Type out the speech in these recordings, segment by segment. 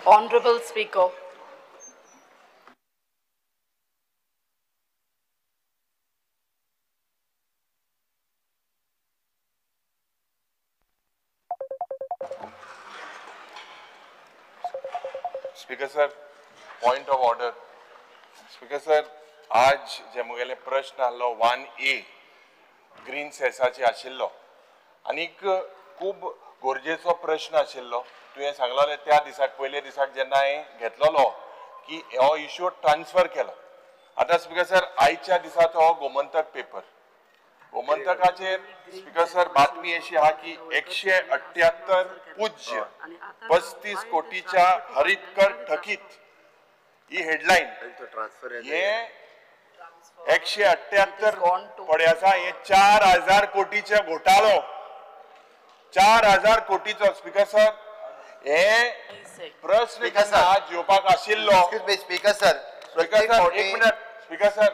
Honorable Speaker. Speaker sir, point of order. Speaker sir, आज जे मुगेले प्रश्न आलो 1A ग्रीन सेसाचे आशिल्लो आनीक खूब गरजेचो प्रश्न आशिल्लो. तुवें सांगलोले त्या दिसाक पयले दिसाक जेन्ना हांवें घेतलोलो की हो इश्यू ट्रान्सफर केलो. आतां स्पीकर सर आयच्या दिसाचो हो गोमंतक पेपर. गोमंतकाचेर स्पीकर सर बातमी अशी आहा की 178 पूज्य 35 कोटीच्या हरितकर थकीत ही हेडलाईन. हे 178 पडे आसा हे 4000 कोटीचे घोटाळो. 4000 कोटीचो स्पीकर सर हे प्रश्न आज येवपाक आशिल्लो. स्पीकर सर एक मिनट स्पीकर सर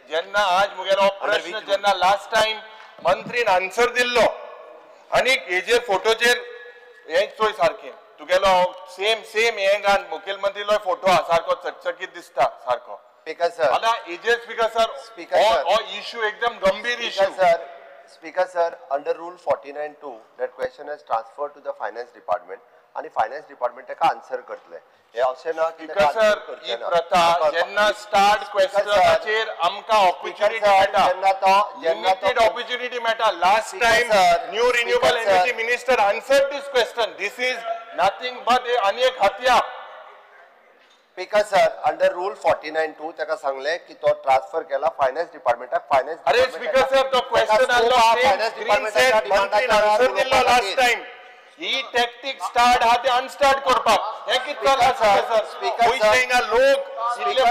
जेन्ना आज मुगेलो प्रश्न जेन्ना लास्ट टाइम मंत्रीन आन्सर दिल्लो आनीक हेजेर फोटोचेर हे चोय सारकें तुगेलो सेम हे घाल मुखेलमंत्रीलो फोटो हा सारको चकचकीत दिसता सारको. स्पीकर सर आतां हेजेर स्पीकर सर हो इश्यू एकदम गंभीर issue. Speaker sir, under Rule 49(2), that question is transferred to the Finance Department, and the Finance Department का answer करतले. हे असे ना की स्पीकर सर ही प्रथा जेन्ना स्टार्ट क्वेश्चनाचेर आमकां ऑपॉर्च्युनिटी मेळटा, लिमिटेड ऑपॉर्च्युनिटी मेळटा. Last time new renewable energy minister answered this question. This is nothing but आनी एक हत्या. स्पीकर सर अंडर रूल 49(2) ताका सांगले की तो ट्रान्सफर केला फायनान्स डिपार्टमेंटाक. फायनान्स अरे स्पीकर सर तो क्वेश्चन आलो फायनान्स डिपार्टमेंटाच्या मंत्रीन आन्सर दिल्लो लास्ट टाइम. ही टॅक्टीक स्टार्ट हा ते अनस्टार्ट करपाक हे कितें चल्ला सर. पयशे हिंगा लोक इतले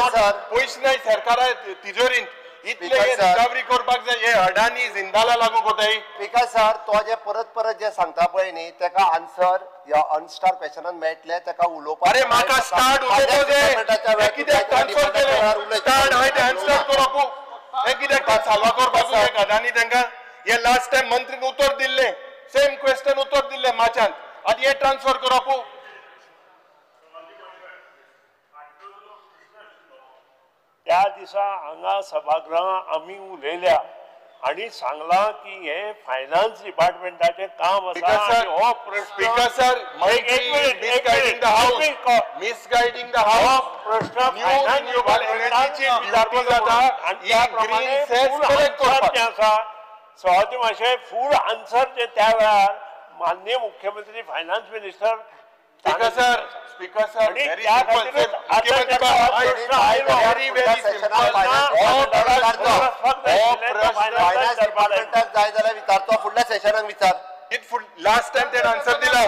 पयशे नाय सरकारा तिजोरींत इतले रिकवरी करपाक जाय. हे अडानी जिंदाला लागू कोताय. स्पीकर सर तो जे परत जे सांगता पळय न्ही ताका आन्सर या अनस्टार क्वेश्चनान मेळटले ताका उलोवपाक. अरे म्हाका स्टार्ट उलोवपाक जाय. कित्याक ट्रान्सफर केले स्टार्ट हाय ते अनस्टार्ट करपाक हे कित्याक साल्वा करपाक जाय अडानी तांकां. हे लास्ट टाइम मंत्रीन उत्तर दिल्ले सेम क्वेश्चन उत्तर दिल्ले माचान आनी हे ट्रान्सफर करप. त्या दिसा हांगा सभागृहांत आमी उलयल्या आणि सांगला की हे फायनान्स डिपार्टमेंटाचे काम आसा. हो स्पीकर सर मिसगायडिंग द हाऊस प्रश्न रिन्यूएबल एनर्जीची विचारली जाता आणि त्याप्रमाणे फूल आन्सर जे आसा सहज मातशें फूल आन्सर जे त्या वेळार माननीय मुख्यमंत्री finance minister speaker sir very जाय जाल्यार विचारतो फुडल्या सेशनाक विचार. लास्ट टाइम तेन आन्सर दिला.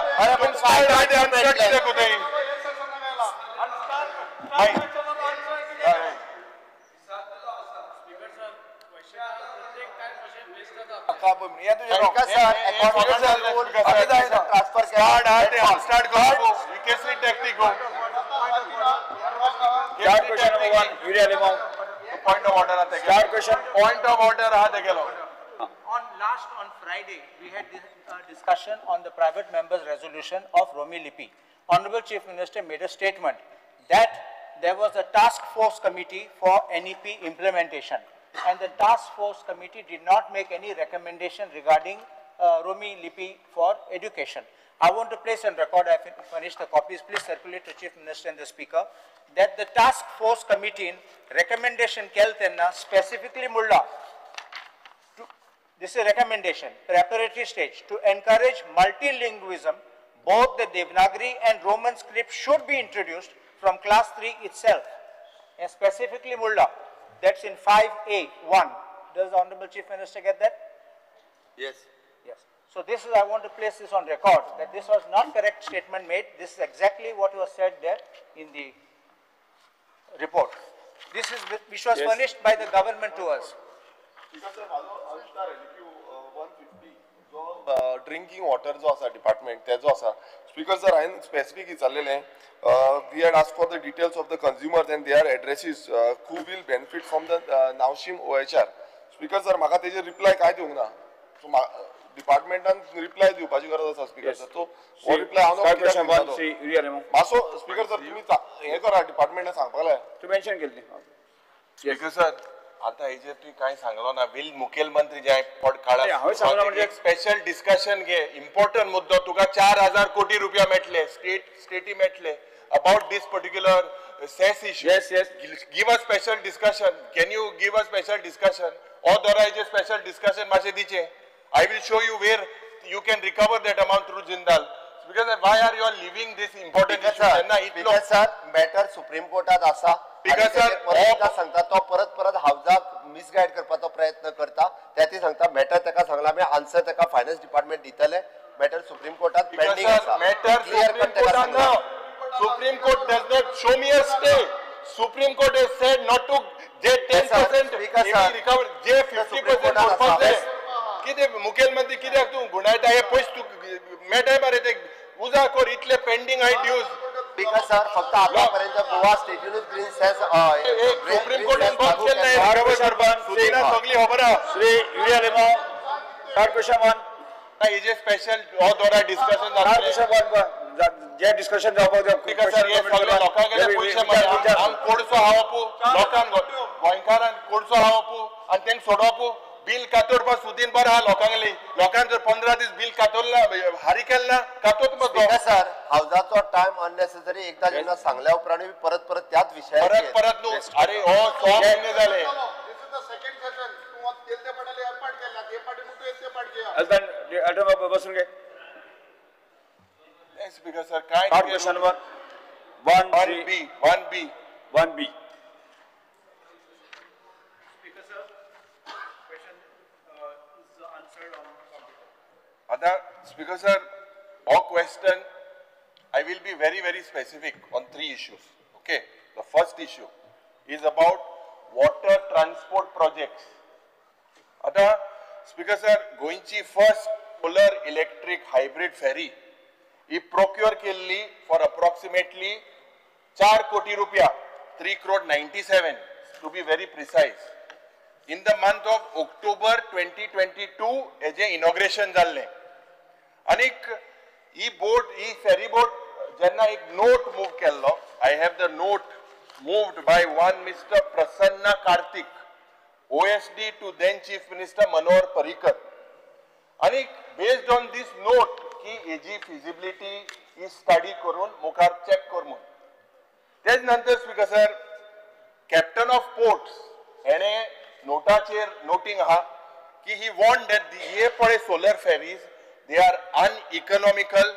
On Friday, we had this discussion on the private members' resolution of Romi Lipi. Honorable Chief Minister made a statement that there was a task force committee for NEP implementation, and the task force committee did not make any recommendation regarding Romi Lipi for education. I want to place on record, I finished the copies, please circulate to Chief Minister and the Speaker, that the task force committee in recommendation keltenna specifically mulla. This is a recommendation, preparatory stage, to encourage multilingualism. Both the Devanagari and Roman script should be introduced from class 3 itself. And specifically mulla, that's in 5A1. Does the Honorable Chief Minister get that? Yes. Yes. So this is, I want to place this on record, that this was not correct statement made. This is exactly what was said there in the report. This is which was furnished by the government to us. Drinking water जो आसा department तेजो आसा. Speaker sir, हांवें specific विचारलेलें. We had asked for the details of the consumers and their addresses who will benefit from the Naushim OHR. Speaker sir, म्हाका तेजे reply काय दिवंक ना. So डिपार्टमेंटान रिप्लाय दिवपाची गरज आसा स्पीकर सर. सो हो रिप्लाय हांव मातसो स्पीकर सर तुम्ही हे करा डिपार्टमेंटान सांगपाक लाय. तू मेन्शन केली स्पीकर सर आता हेजेर तुवें कांय सांगलो ना. विल मुखेलमंत्री जे पड हांवें सांगलो म्हणजे एक स्पेशल डिस्कशन घे. इम्पॉर्टंट मुद्दो तुका 4,000 कोटी रुपया मेळटले स्टेटी मेळटले about this particular cess issue. Yes. Give a special discussion. Can you give a special discussion or दोरायचे स्पेशल डिस्कशन मातशें दिचे. I will show you where you can recover that amount through Jindal. Because why are you all leaving this important issue? Because sir, matter Supreme Courtat आसा. Because sir, परत सांगता तो परत हावजाक misguide करपाचो प्रयत्न करता. त्याती सांगता मॅटर ताका सांगला आमी आन्सर ताका फायनान्स डिपार्टमेंट दितले. मॅटर सुप्रीम कोर्टात पेंडिंग आसा. Matter Supreme Court no. Supreme Court does not show me a stay. Supreme Court has said not to जे 10% recover जे 50% करपाचे. कितें मुखेलमंत्री कित्याक तूं गुणायता हे पयस तूं मेळटाय मरे ते उजा कोर इतले पेंडिंग आय ड्यूज. बिकॉज सर फक्त आतापर्यंत गोवा स्टेटूनच ग्रीन सेस सुप्रीम कोर्टान बंद केले सुदीना सगळी खबर आहा. Shri Yuri Alemao third question one हेजे स्पेशल हो दोरा डिस्कशन जातले. जे डिस्कशन जावपाक बिकॉज सर हे सगळे लोकांकडे पयशे मेळटा. आम कोडसो हावपू लोकांक गोंयकारान कोडसो हावपू आनी तेंक सोडोवपू. बिल कातोरपा सुदीन बरो आहा लोकांगली. लोकांक जर 15 दीस बिल कातोरला हारी केलना कातोत मगो. सर हावजाचो टाइम अननेसेसरी एकदा जेन्ना सांगल्या उपरांत परत त्याच विशयार परत न्हू. अरे हो 6 महिने जाले. बसून घे. स्पीकर सर काय थर्ड क्वेश्चन वन 1B. आता स्पीकर सर हो question I will be very specific on 3 issues. Okay, the first issue is about water transport projects. आता स्पीकर सर गोंयची फर्स्ट सोलर इलेक्ट्रिक हायब्रिड फेरी ही procure केल्ली for approximately 4 कोटी रुपया 3,97 to be very precise. In the month of October 2022 हेजे inauguration जाल्ले. आनीक ही ferry boat जेन्ना एक नोट मूव केल्लो. I have the note moved by one Mr. Prasanna Karthik, OSD to then Chief Minister Manohar Parrikar. आनीक based on this note की हेजी feasibility ही study करून मुखार चेक कर म्हणून. तेच नंतर speaker sir captain of ports हेणे नोटाचेर नोटींग आहा की ही वॉन्ट दॅट हे पळय solar ferries they are uneconomical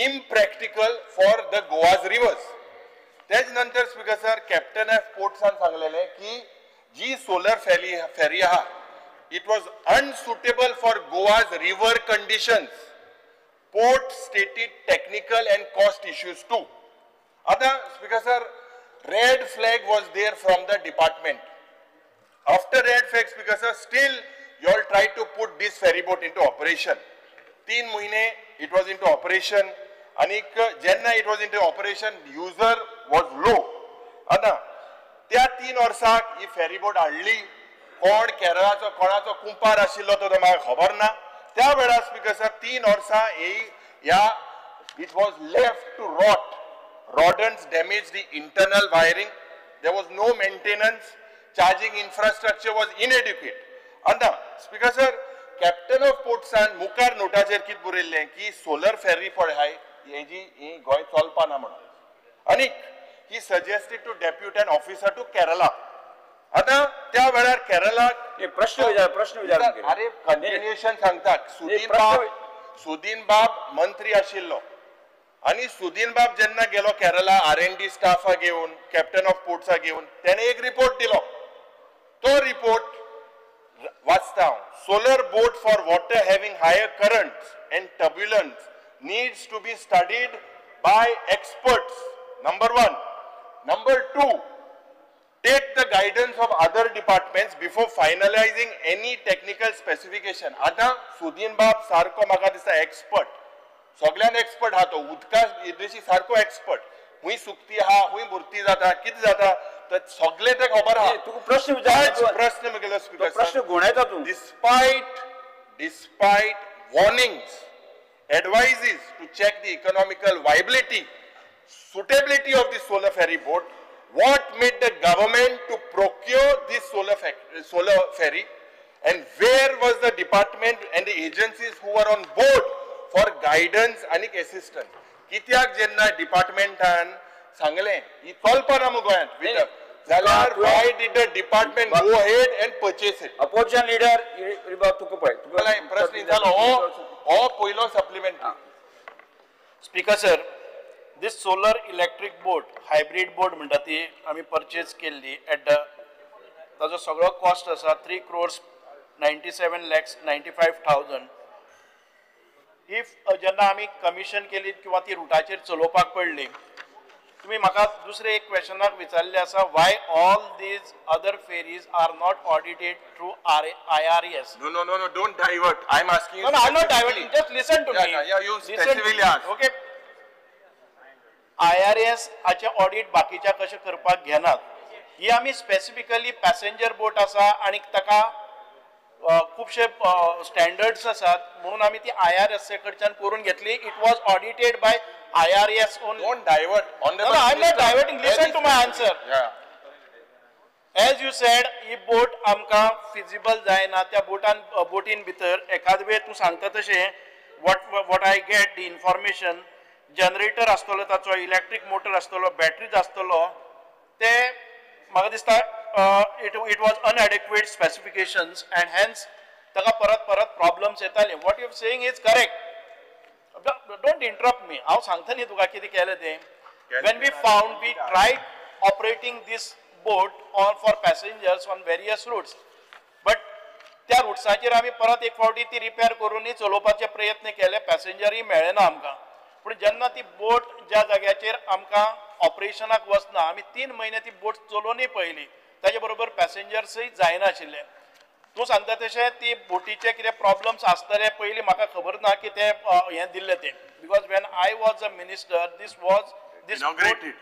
impractical for the Goa's rivers. तेच नंतर स्पीकर सर कॅप्टन ऑफ पोर्ट्सान सांगलेले की जी सोलर फेरी आहा it was unsuitable for Goa's river conditions. Port stated technical and cost issues too. Other speaker sir, red flag was there from the department. After red flag speaker sir, still you all tried to put this ferry boat into operation. 3 mahine it was into operation. Anik jenna it was into operation, user was low. Ada त्या 3 वर्साक ही ferry boat हाडली. कोण केरळाचो कोणाचो कुंपार आशिल्लो तो म्हाका खबर ना. त्या वेळार स्पीकर सर 3 वर्सां it was left to rot. Rodents damaged the internal wiring. There was no maintenance. Charging infrastructure was inadequate. And Speaker sir, Captain of Ports and Mukar notacher kit burillen ki solar ferry for high he goy solpana म्हणून. Anik he suggested to depute an officer to Kerala. आता त्या वेळार केरला प्रश्न विचार अरे continuation सांगतात. सुदीन बाब मंत्री आशिल्लो आणि सुदीन बाब जेन्ना गेलो केरला R&D स्टाफा घेऊन कॅप्टन ऑफ पोर्ट्सा घेऊन त्याने एक रिपोर्ट दिलो. तो रिपोर्ट वाचता हांव. Solar boat for water having higher currents and turbulence needs to be studied by experts. Number 1. Number 2, take the guidance of other departments before finalizing any technical specification. आता सुदीन बाब सारको म्हाका दिसता एक्सपर्ट, सगळ्यान एक्सपर्ट हा तो उदका इद्रेशी सारको एक्सपर्ट. हुंय सुकती आहा, हुंय बुरती जाता, कितें जाता तर सगळे ते खबर आहा. तुका प्रश्न विचार प्रश्न मुगेलो स्पीकर प्रश्न गुणायता तू. Despite warnings, advices to check the economical viability, suitability of the solar ferry boat. What made the government to procure this solar ferry, and where was the department and the agencies who were on board for guidance and assistance? कित्याक जेन्ना डिपार्टमेंटान सांगले ही कल्पना गोंयांत भितर जाल्यार why did the department go ahead and purchase it? Opposition leader, तुका पळय. मला प्रश्न जालो हो पयलो supplementary. Speaker sir, this solar electric boat, hybrid boat म्हणटा ती आमी परचेज केल्ली एट द ताजो सगळो कॉस्ट आसा 3,97,95,000. इफ जेन्ना आमी कमिशन केली किंवा ती रुटाचेर चलोवपाक पडली, तुम्ही म्हाका दुसरे एक क्वेश्चनाक विचारले आसा why all these other ferries are not audited through IRS. No, don't divert. I'm asking you. No, I'm not diverting. Just listen to me. Yeah, you Listen specifically ask. Okay. IRS हाचे audit बाकीच्या कशे करपाक घेनात. ही आमी specifically passenger बोट आसा आणि ताका खूपशे standards आसात म्हणून आमी ती IRS कडच्यान करून घेतली. It was audited bye IRS only. Don't divert. No, I'm not diverting. Listen to my answer. Yeah. As you said, ही बोट आमकां फिजिबल जायना. त्या बोटीन भितर एखाद वेळ तूं सांगता तशें what I get the information, generator आसतलो ताचो, इलेक्ट्रीक मोटर आसतलो, बॅटरीज आसतलो, ते म्हाका दिसता it was inadequate specifications and hence ताका परत problems येताले. What you are saying is correct. Don't interrupt me. हांव सांगता न्ही तुका कितें केलें तें. When we found, we tried operating this boat for passengers on various routes, but त्या रुट्साचेर आमी परत एक फावटी ती रिपेर करूनय चलोवपाचे प्रयत्न केले. पॅसेंजरय मेळ्ळेना आमकां. पूण जेन्ना ती बोट ज्या जाग्याचेर आमकां ऑपरेशनाक वचना, आमी 3 म्हयने ती बोट चलोवनय पळयली, ताचे बरोबर पॅसेंजर्सय जायनाशिल्ले. तूं सांगता तशें ती बोटीचे कितें प्रॉब्लम्स आसतले पयलीं म्हाका खबर ना की ते हें दिल्लें तें. Because when I was a minister this Inaugurated.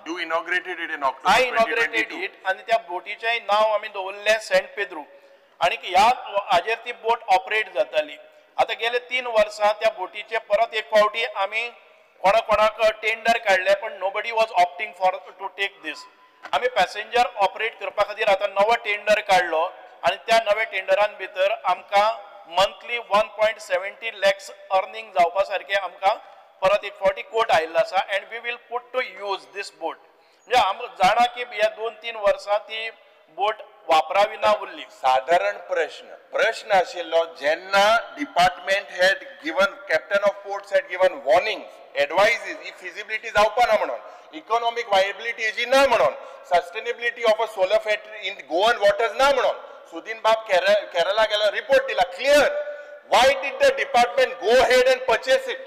You inaugurated it in October. I inaugurated it आणि त्या बोटीचें नाव आमी दवरलें सेंट पेद्रू आणि ह्या हाजेर ती बोट ऑपरेट जाताली. आतां गेले 3 वर्सां त्या बोटीचे परत एक फावटी आमी कोणाक टेंडर काडले, पण nobody was opting for to take this. आमी पॅसेंजर ऑपरेट करपा खातीर आतां नवो टेंडर काडलो आणि त्या नव्या टेंडरान भितर आमकां मंथली 1.70 lakhs अर्निंग जावपा सारखे आमकां परत एक फावटी कोट आयिल्लो आसा. And we will put to use this boat. म्हणजे आमी जाणा की ह्या 2-3 वर्सां ती बोट वापरावी ना उरली. साधारण प्रश्न आशिल्लो जेन्ना department had given, captain of ports had given warnings, advisories, ही फिजिबिलिटी जावपा ना म्हणून, इकॉनॉमिक वायबिलिटी हेजी ना म्हणून, sustainability of a solar factory in Goan waters ना म्हणून सुदीन बाब केरला गेलो, रिपोर्ट दिला clear. Why did the department go ahead and purchase it?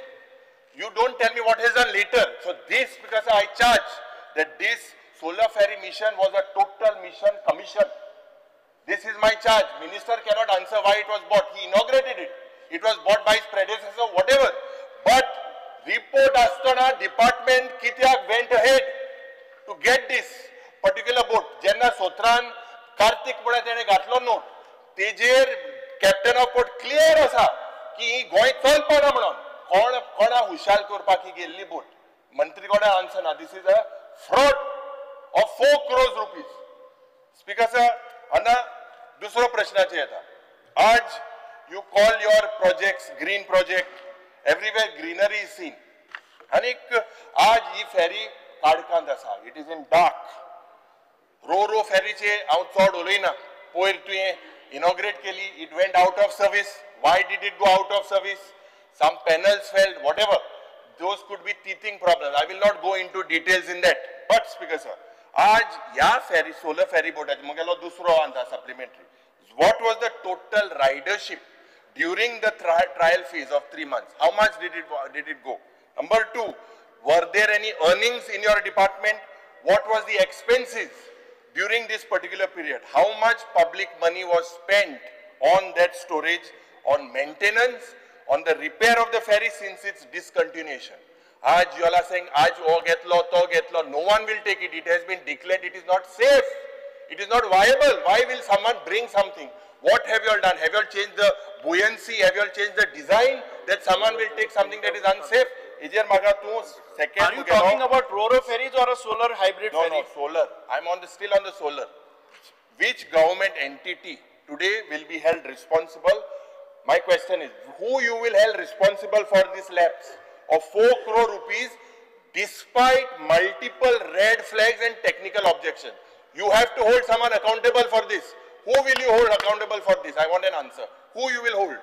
You don't tell me what is done later. So this, because I charge that this solar ferry mission was a total mission commission. This is my charge. Minister cannot answer why it was bought. He inaugurated it. It was bought by his predecessor, whatever. But report astana department kityak went ahead to get this particular boat. Jenna Sotran Kartik म्हणून तेणे घातलो note. तेजेर captain of port clear आसा की ही गोंय चलपाना म्हणून. कोणा हुशाल करपाक ही गेल्ली बोट. मंत्री कोणा आन्सर ना. This is a fraud of 4 crores rupees. Speaker sir, आता दुसरो प्रश्नाचे येता. आज you call your projects green project, everywhere greenery is seen. आणि आज ही फेरी काडकांत आसा. It is in dark. रो फेरीचे हांव चड उलयना. पयर तुवें इनॉग्रेट केली, it went out of service. Why did it go out of service? Some panels failed, whatever. Those could be teething problems. I will not go into details in that. But Speaker sir, आज या ferry, solar ferry boat, मुगेलो दुसरो आंता supplementary. What was the total ridership during the trial phase of 3 months? How much did it go? Number 2, were there any earnings in your department? What was the expenses during this particular period? How much public money was spent on that storage, on maintenance, on the repair of the ferry since its discontinuation? Aaj you all are saying, aaj oh getlo, to getlo. No one will take it. It has been declared it is not safe. It is not viable. Why will someone bring something? What have you all done? Have you all changed the buoyancy? Have you all changed the design that someone will take something that is unsafe? Ijer maga tu second. Are you talking about Ro-Ro ferries or a solar hybrid No, ferry? no, solar. I'm on the still on the solar. Which government entity today will be held responsible? My question is, who you will held responsible for this lapse of 4 crore rupees despite multiple red flags and technical objections? You have to hold someone accountable for this. Who will you hold accountable for this? I want an answer. Who you will hold?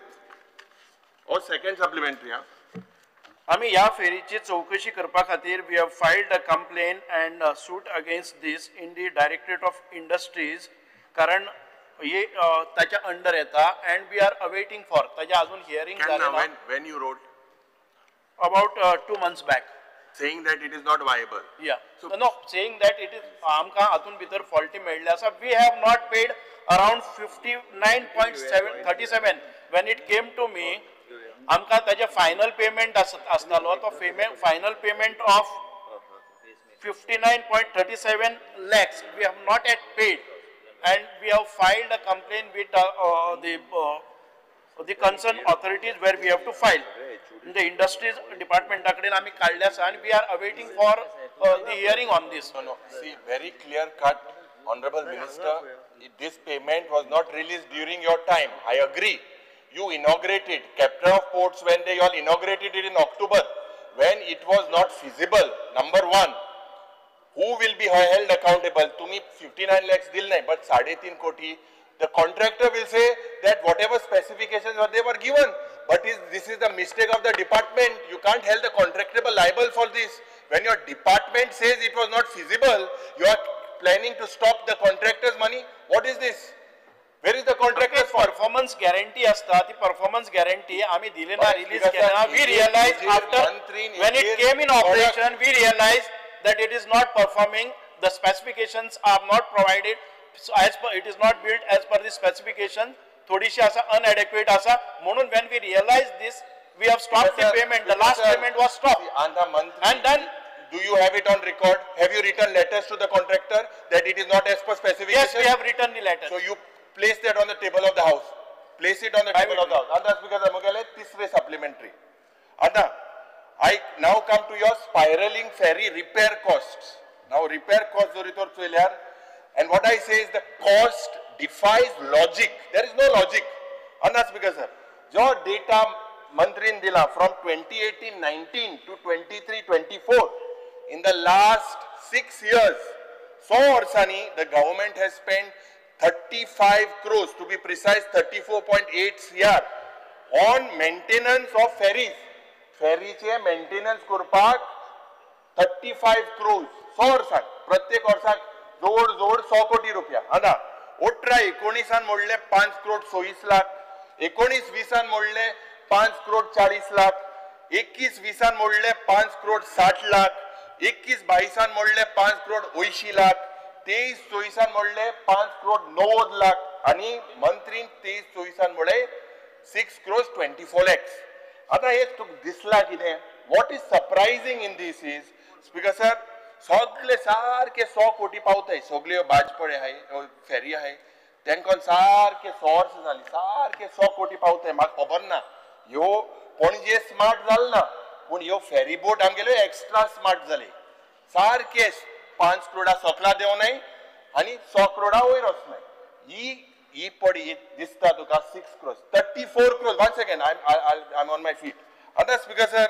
Or second supplementary, huh? आम्ही ह्या फेरीची चौकशी करपा खातीर we have filed a complaint and a suit against this in the Directorate of Industries कारण हे ताच्या under येता and we are awaiting for ताच्या अजून हियरिंग जालें ना When you wrote about 2 months back. saying that it is not viable. Yeah. So no, saying that it is आमकां हातून भितर faulty मेळ्ळे आसा. We have not paid around 59.37 when it came to me. आमकां ताजे final payment आसतालो तो final payment of 59.37 lakhs we have not yet paid and we have filed a complaint with the concerned authorities where we have to file. In the industries department कडेन आमी काडले आसा and we are awaiting for the hearing on this. No, see, very clear cut, Honorable Minister, this payment was not released during your time. I agree. You inaugurated, Captain of Ports, when they all inaugurated it in October, when it was not feasible, number one, who will be held accountable? To me, 59 lakhs dil nahi, but 3.5 koti. The contractor will say that whatever specifications they were given, but this is the mistake of the department. You can't hold the contractor liable for this. When your department says it was not feasible, you are planning to stop the contractor's money. What is this? Where is the contractor's performance guarantee असता ती performance guarantee आम्ही दिले ना release केला. We realized after when it came in operation, we realized that it is not performing. The specifications are not provided as per, it is not built as per the specification. थोडीशी असा inadequate असा म्हणून when we realized this, we have stopped the payment. The last payment was stopped. And then do you have it on record? Have you written letters to the contractor that it is not as per specification? Yes, we have written the letter. So you place that on the table of the house. Place it on the table of the house. And that's because I'm going to supplementary. Anda, I now come to your spiraling ferry repair costs. Now repair costs and what I say is the cost defies logic. There is no logic. And that's because sir, your data Mantrin Dila from 2018-19 to 23-24, in the last 6 years, so Orsani, the government has spent 35 crores, to be precise 34.8 CR on maintenance of ferries. Ferry चे maintenance करपाक 35 crores. 100 वर्साक प्रत्येक वर्साक जोड 100 कोटी रुपया. आना 18-19 मोडले 5 करोड 26 लाख, 19-20 मोडले 5 करोड 40 लाख, 21-20 मोडले 5 करोड 60 लाख, 21-22 मोडले 5 करोड 80 लाख, 23-24 मोडले 5 करोड 90 लाख आणि मंत्रीन 23-24 मोडले 6 crores 24 lakhs. आता हे दिसला कितें? What is surprising in this is, Speaker sir, सगळे सारखे 100 कोटी पावताय, सगळे बाजपडे आहाय, फेरी आहाय, तेंकोन सारखे सोर्स जाली, सारखे 100 कोटी पावताय. म्हाका खबर ना ह्यो पणजे स्मार्ट जाल ना, पूण ह्यो फेरी बोट आमगेल्यो एक्स्ट्रा स्मार्ट जाले. सारखे 5 करोडा सकला देवनाय आणि 100 करोडा वयर वचनाय. ही पडी दिसता तुका 6 crores, 34 crores. Once again, I'm on my feet. Other Speaker sir,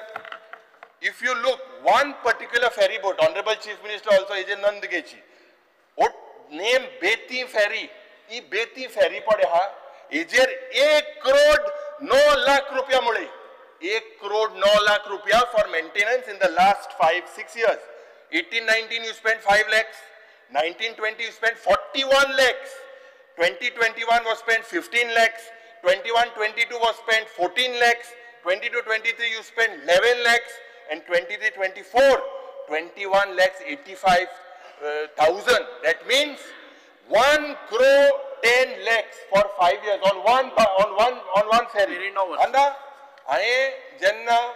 if you look, one particular ferry boat, Honorable Chief Minister also is a Nandgechi. What name Beti ferry? E Beti ferry pade ha. Ejer 1 crore 9 lakh rupiya mule. 1 crore 9 lakh rupiya for maintenance in the last 5-6 years. 18-19 you spent 5 lakhs. 19-20 you spent 41 lakhs. 2021 was spent 15 lakhs. 21-22 was spent 14 lakhs. 22-23 you spent 11 lakhs. And 23-24, 21 lakhs 85,000. That means 1 crore 10 lakhs for 5 years on one ferry. Anda, I jenna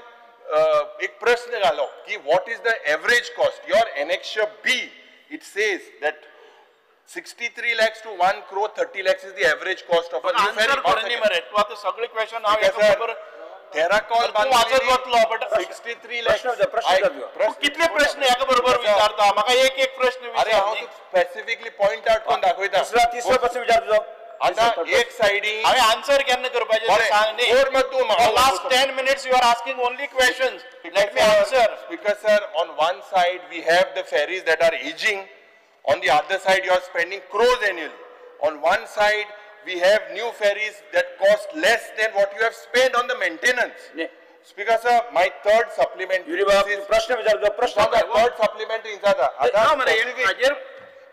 ek prashna galo ki what is the average cost? Your annexure B, it says that 63 lakhs to 1 crore 30 lakhs is the average cost of a new ferry. Answer कर न्ही मरे तू आता सगळे question हांव Because एका sir, बरोबर Terracol तू वाचत वतलो बट 63 lakhs. तू कितले प्रश्न एका बरोबर विचारता म्हाका एक एक प्रश्न अरे विचार हांव न्ही. स्पेसिफिकली पॉइंट आउट करून दाखयता. तिसरा प्रश्न विचार तुझो. आता एक साइडी हांवें आन्सर केन्ना करपाचें तें सांग न्ही. और मत तू last 10 minutes you are asking only questions. Let me answer. Because sir, on one side we have the ferries that are aging, on the other side you are spending crores annually. On one side we have new ferries that cost less than what you have spent on the maintenance. Speaker sir, my third supplementary प्रश्न विचार तुझो. प्रश्न third supplementary is that No, मरे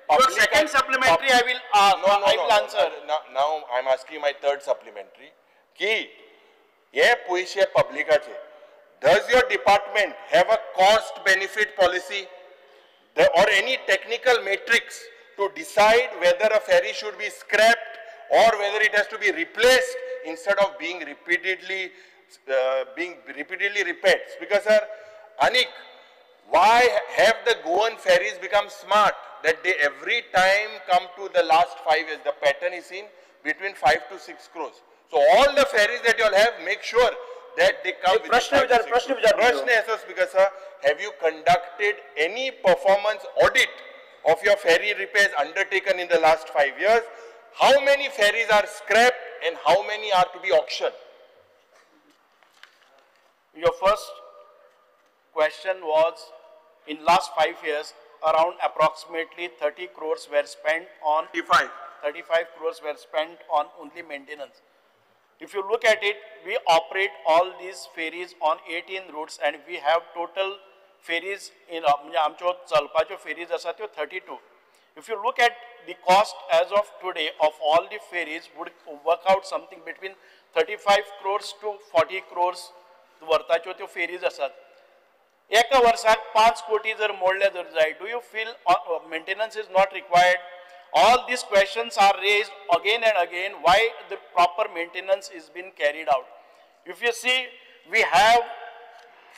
your second supplementary I will I will answer. Now I am asking my third supplementary. की ये पैसे पब्लिकाचे. Does your department have a cost benefit policy or any technical matrix to decide whether a ferry should be scrapped or whether it has to be replaced instead of being repeatedly repaired? Because sir, Anik, why have the Goan ferries become smart that they every time come to the last 5 years? The pattern is seen between 5 to 6 crores. So all the ferries that you all have, make sure that they come with प्रश्न विचार. Prashna है sir, Speaker sir, have you conducted any performance audit of your ferry repairs undertaken in the last 5 years? How many ferries are scrapped and how many are to be auctioned? Your first question was, in last 5 years, around approximately 30 crores were spent on 35 crores were spent on only maintenance. If you look at it, we operate all these ferries on 18 routes and we have total ferries in आमच्यो चलपाच्यो ferries आसा त्यो 32. If you look at the cost as of today of all the ferries would work out something between 35 crores to 40 crores वर्ताच्यो त्यो ferries आसात. एका वर्साक 5 कोटी जर मोडले जर जाय, do you feel maintenance is not required? All these questions are raised again and again why the proper maintenance is being carried out. If you see, we have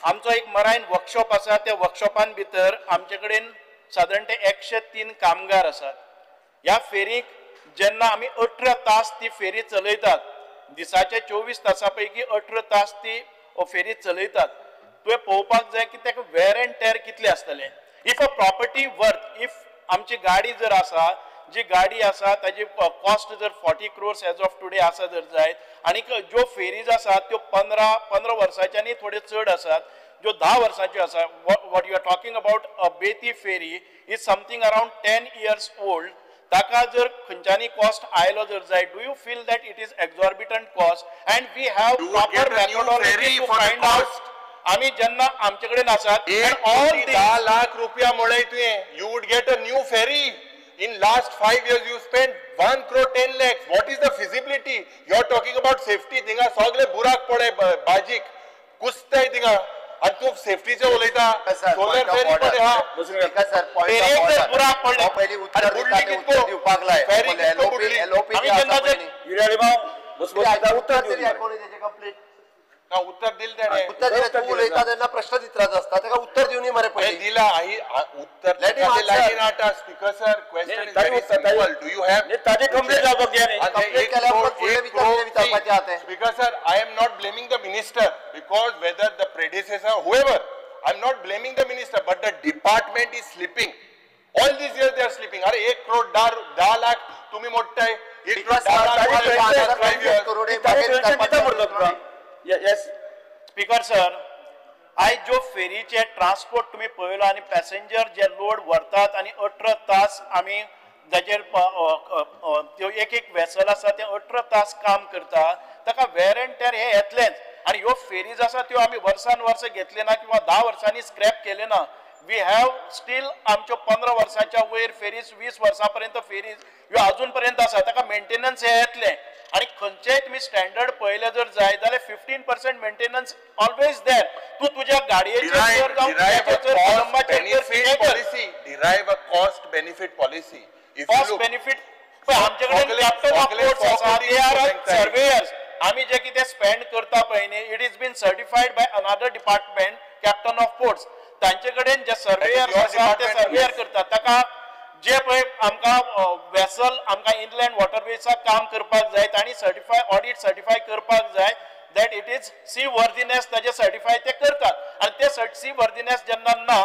आमचो एक मराइन वर्कशॉप आसा, त्या वर्कशॉपान भितर आमचे कडेन साधारणतः 103 कामगार आसात. ह्या फेरीक जेन्ना आमी 18 तास ती फेरी चलयतात, दिसाचे 24 तासां पैकी 18 तास ती फेरी चलयतात, तुवें पळोवपाक जाय की ताका वेर एंड टेर कितले आसतले. If a property worth, if आमची गाडी जर आसा, जी गाडी आसा ताजी कॉस्ट जर 40 crores एज ऑफ टुडे आसा जर जायत, आणि ज्यो फेरीज आसात त्यो 15 वर्सांच्यानी थोडे चड आसात, ज्यो 10 वर्सांच्यो आसा. What you are talking about a बेती ferry is something around 10 years old. ताका जर खंयच्यानी कॉस्ट आयलो जर जाय, do you feel that it is exorbitant cost? And we have proper methodology to find out. आम्ही जेन्ना आमचे कडेन आसात, all 10 lakh रुपया मोडय तुवें, you would get a new ferry. In last 5 years you spent 1 crore 10 lakhs. What is the feasibility? You are talking about safety. थिंगा सगळे बुराक पडे बाजीक कुसताय थिंगा, आणि तू सेफ्टीचे उलयता. सोलर फेरी पडे हा फेरीक जर बुराक पडले पहिली उत्तर दिवपाक लाय. आम्ही जेन्ना जर उत्तर दिवं. ना उत्तर दिल त्याने. उत्तर दिले तू उलयता तेन्ना प्रश्न चित्राचो असता, ताका उत्तर दिवनी मरे पहिले. दिला आई उत्तर Let him answer. Line atta. Speaker sir, question is very simple. Do you have ताजी कंप्लीट जावपाक जाय. कंप्लीट केल्यावर फुडले विचारपाचे आते. Speaker sir, I am not blaming the minister because whether the predecessor, whoever, I am not blaming the minister, but the department is slipping. All these years they are slipping. अरे 1 crore 10 lakh तुम्ही मोठताय. 1 crore 10 lakh. Yes. Speaker sir, आयज ज्यो फेरीचे transport तुम्ही पळयलो आणि passenger जे load व्हरतात आणि 18 तास आमी जाचेर त्यो एक वेसल आसा ते 18 तास काम करता, ताका वेर एंड टेर हे येतलेच. आणि ह्यो फेरीज आसा त्यो आमी वर्सान वर्स घेतले ना किंवा 10 वर्सांनी स्क्रॅप केले ना. वी हॅव स्टील आमच्यो 15 वर्सांच्या वयर फेरीज, 20 वर्सांपर्यंत फेरीज ह्यो अजून पर्यंत आसा, ताका मेंटेनन्स हे येतले. आणि खंयचेय तुम्ही स्टँडर्ड पळयले जर जाय जाल्यार 15% मेंटेनन्स ऑलवेज देर. तू तुझ्या गाडयेचेर derive a cost benefit policy. If cost benefit आमचे कडेन कॅप्टन ऑफ पोर्ट्स आसा, दे आर सर्वेयर्स. आम्ही जे कितें स्पेंड करता पळय न्ही, it is been certified by another department, captain of ports. तांचे कडेन जे सर्वेयर्स आसा ते सर्वेयर करतात. ताका जे पळय आमकां वेसल आमकां इनलँड वॉटरवेजाक काम करपाक जाय तांणी ऑडिट सर्टिफाय करपाक जाय that it is seaworthiness ताजे सर्टिफाय ते करतात आणि ते seaworthiness जेन्ना ना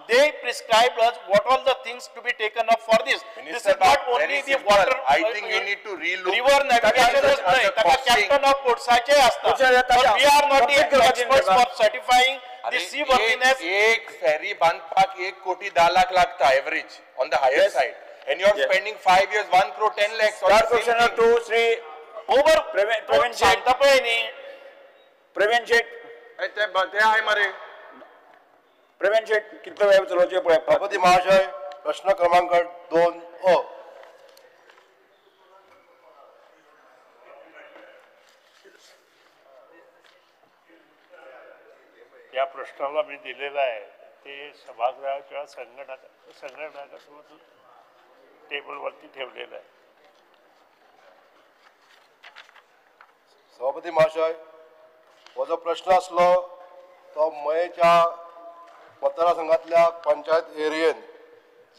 they prescribe us what all the things to be taken up for this. This is not only the water. I think we need to relook river navigation is नाही ताका captain of portsaचे असता. But we are not the experts for certifying the seaworthiness. एक ferry बांधपाक 1 कोटी 10 लाख लागता average on the higher side and you are spending 5 years 1 crore 10 lakhs on Start question number 2, Sri over Praveen Shet. सांगता पळय न्ही Praveen Shet. ते आहे मरे Praveen Shet कितलो वेळ चलोवचे पळय. सभापती महाशय प्रश्न क्रमांक 2 या प्रश्नाला मी दिलेला आहे ते सभागृहाच्या संगणकातून टेबलवरती ठेवलेलं आहे. सभापती महाशय हो जो प्रश्न असलो तो मयेच्या मतदारसंघातल्या पंचायत एरियेन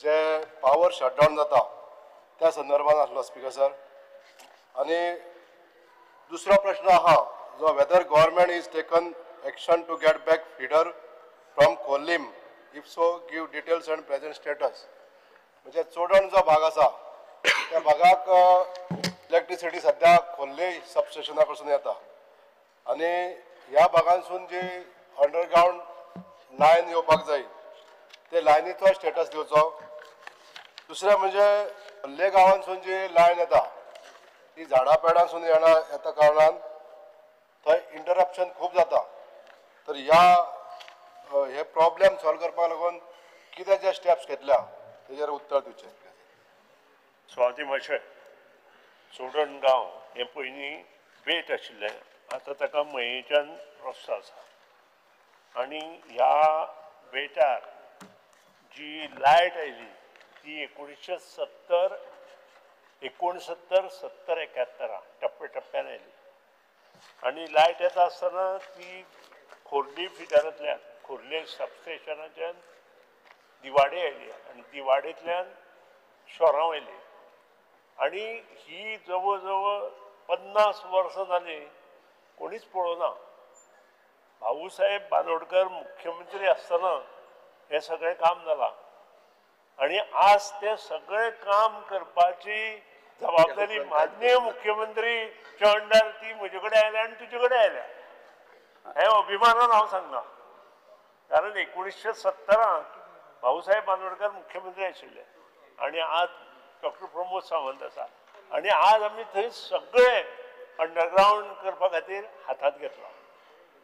जे पावर शटडाऊन जाता त्या संदर्भात असलो स्पीकर सर. आणि दुसरो प्रश्न आहा जो whether government is taken action to get back feeder from Collem if so give details and present status. म्हणजे चोडण जो भाग आसा त्या भागाक इलेक्ट्रिसिटी सध्या खोल्ले सबस्टेशना कडसून येता आणि ह्या भागांसून जी अंडरग्राउंड लायन येवपाक जाय ते लायनीचो स्टेटस दिवचो. दुसरें म्हणजे खोल्ले गांवांसून जी लायन येता ती झाडां पेडांसून येता कारणान थंय इंटरप्शन खूब जाता. तर हे प्रॉब्लेम सॉल्व करपाक लागून कितें जे स्टेप्स घेतल्या तेजेर उत्तर दिवचें. स्वाती महाशय सोडण गांव हे पयलीं बेट आशिल्लें आतां ताका मयेच्यान रस्तो आसा आनी ह्या बेटार जी लायट आयली ती 1970 71 टप्प्यान आयली आनी लायट येता आसतना ती खोर्ली फिडरांतल्यान खोर्ले सबस्टेशनाच्यान दिवाडे आयली आनी दिवाडेंतल्यान शोरांव आयली आनी ही जवळ जवळ 50 वर्सां जाली कोणीच पळोवना. भाऊसाहेब बांदोडकर मुख्यमंत्री आसतना हें सगळें काम जालां आनी आज तें सगळें काम करपाची जबाबदारी माननीय मुख्यमंत्री अंडर ती म्हजे कडेन आयल्या आनी तुजे कडेन आयल्या. हें अभिमानान हांव सांगना कारण 1970 भाऊसाहेब बांदोडकर मुख्यमंत्री आशिल्ले आनी आज डॉक्टर प्रमोद सावंत आसा आनी आज आमी थंय सगळे अंडरग्राउंड करपा खातीर हातांत घेतला.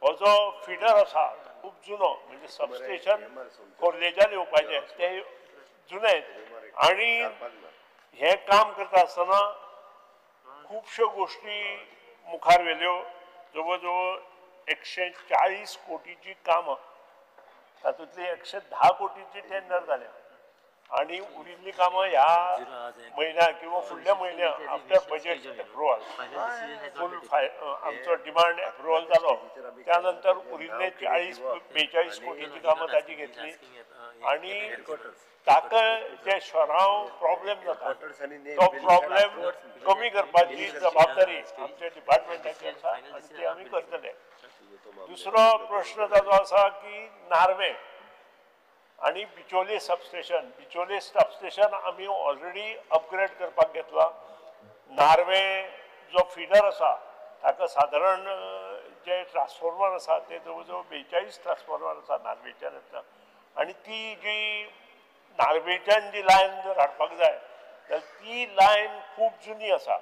हो जो फिडर आसा खूब जुनो म्हणजे सबस्टेशन खोर्लेच्यान येवपाचें तें जुनें आनी हें काम करता आसतना खुबश्यो गोश्टी मुखार व्हेल्यो. जवळ जवळ 140 कोटीची कामां तातूंतली 110 कोटीची टेंडर जाल्या आनी उरिल्ली कामां ह्या म्हयन्याक किंवा फुडल्या म्हयन्याक आफ्टर बजेट एप्रुवल फूल आमचो डिमांड एप्रुवल जालो त्या नंतर उरिल्ले 42 कोटीची कामां ताची घेतली आनी ताका जे शहरांव प्रॉब्लेम जाता तो प्रॉब्लेम कमी करपाची जबाबदारी आमच्या डिपार्टमेंटाची आसा आनी ती आमी करतले. दुसरो प्रश्न ताजो आसा की नार्वे आनी बिचोले सबस्टेशन आमी ऑलरेडी अपग्रेड करपाक घेतला. नार्वे जो फिडर आसा ताका सादारण जे ट्रान्सफॉर्मर आसा ते जवळ जवळ 42 ट्रान्सफॉर्मर आसा नार्वेच्यान येता आनी ती जी नार्वेच्यान जी लायन जर हाडपाक जाय जाल्यार ती लायन खूब जुनी आसा.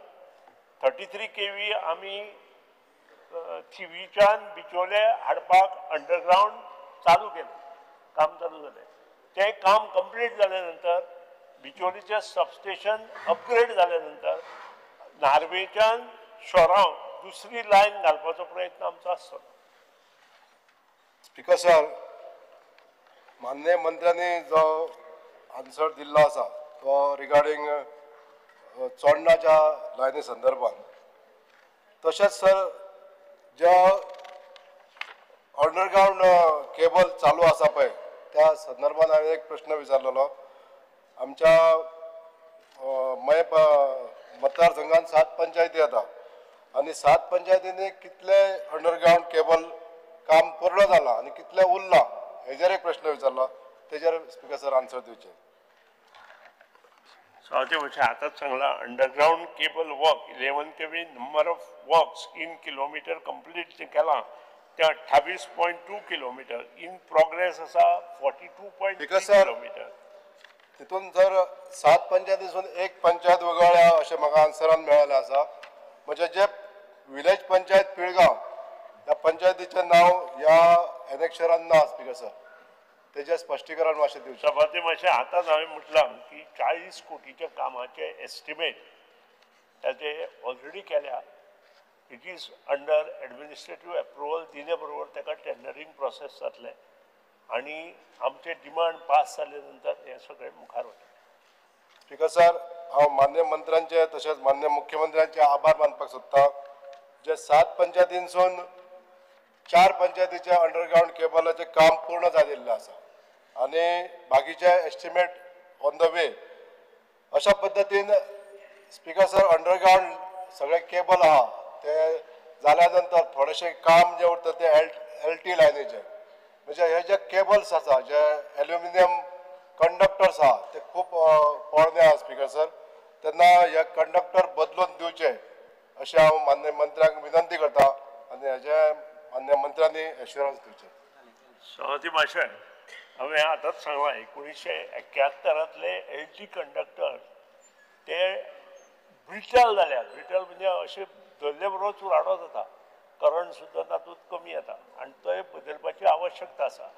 33 kV आमी थिवीच्यान बिचोले हाडपाक अंडरग्राउंड चालू केलें काम चालू जालें. तें काम कंप्लीट जाल्या नंतर बिचोलीचें सबस्टेशन अपग्रेड जाल्या नंतर नार्वेच्यान शोरांव दुसरी लायन घालपाचो प्रयत्न आमचो आसतलो. स्पीकर सर माननीय मंत्र्यांनी जो आन्सर दिल्लो आसा तो रिगार्डिंग चोडणाच्या लायनी संदर्भात तशेंच सर जो अंडरग्राउंड केबल चालू आसा पळय त्या संदर्भात हांवें एक प्रश्न विचारलेलो. आमच्या मतदारसंघात 7 पंचायती येता आणि 7 पंचायतींनी कितले अंडरग्राउंड केबल काम पूर्ण जाला आणि कितले उरला हेजेर एक प्रश्न विचारला, तेजेर स्पीकर सर आन्सर दिवचे. स्वाती म्हणजे आताच सांगला underground cable work 11 KV number of works in kilometre complete जे केला ते 28.2 किलोमीटर इन प्रोग्रेस आसा 42.3 किलोमीटर. तितून जर 7 पंचायतीसून एक पंचायत वगळ्या अशें म्हाका आन्सरान मेळ्ळें आसा. म्हणजे जे विलेज पंचायत पिळगांव ह्या पंचायतीचें नांव ह्या एनेक्शरान ना स्पीकर सर, तेजें स्पश्टीकरण मातशें दिवचें. सभापती मातशें आतांच हांवें म्हटलां की 40 कोटीच्या कामाचे एस्टिमेट ताचे ऑलरेडी केल्या. It is under administrative approval दिले बरोबर ताका टेंडरींग प्रोसेस जातलें आनी आमचे डिमांड पास जाले नंतर हे सगळें मुखार वतलें. स्पीकर सर, हांव मान्य मंत्र्यांचे तशेंच मान्य मुख्यमंत्र्यांचे आभार मानपाक सोदतां. जे 7 पंचायतींसून 4 पंचायतीचे अंडरग्राउंड केबलाचें काम पूर्ण जाल्लें आसा आनी बाकीचे एस्टिमेट ऑन द वे. अशा पद्दतीन स्पीकर सर अंडरग्राउंड सगळे केबल आहा ते जाल्या नंतर थोडेशें काम जे उरता ते LT लायनीचे, म्हणजे हे जे केबल्स आसा जे एल्युमिनियम कंडक्टर्स आहा ते खूब पोरणे आहा स्पीकर सर. तेन्ना हे कंडक्टर बदलून दिवचे अशें हांव मान्य मंत्र्यांक विनंती करता आनी हेजे मान्य मंत्र्यांनी एश्युरन्स दिवचे. सभापती मातशें हांवें आतांच सांगलां 1971 LT कंडक्टर ते ब्रिटल जाल्या. ब्रिटल म्हणजे अशें धरले बरोबर चुराडो जाता, करंट सुद्दां तातूंत कमी येता आनी तो बदलपाची आवश्यकता आसा.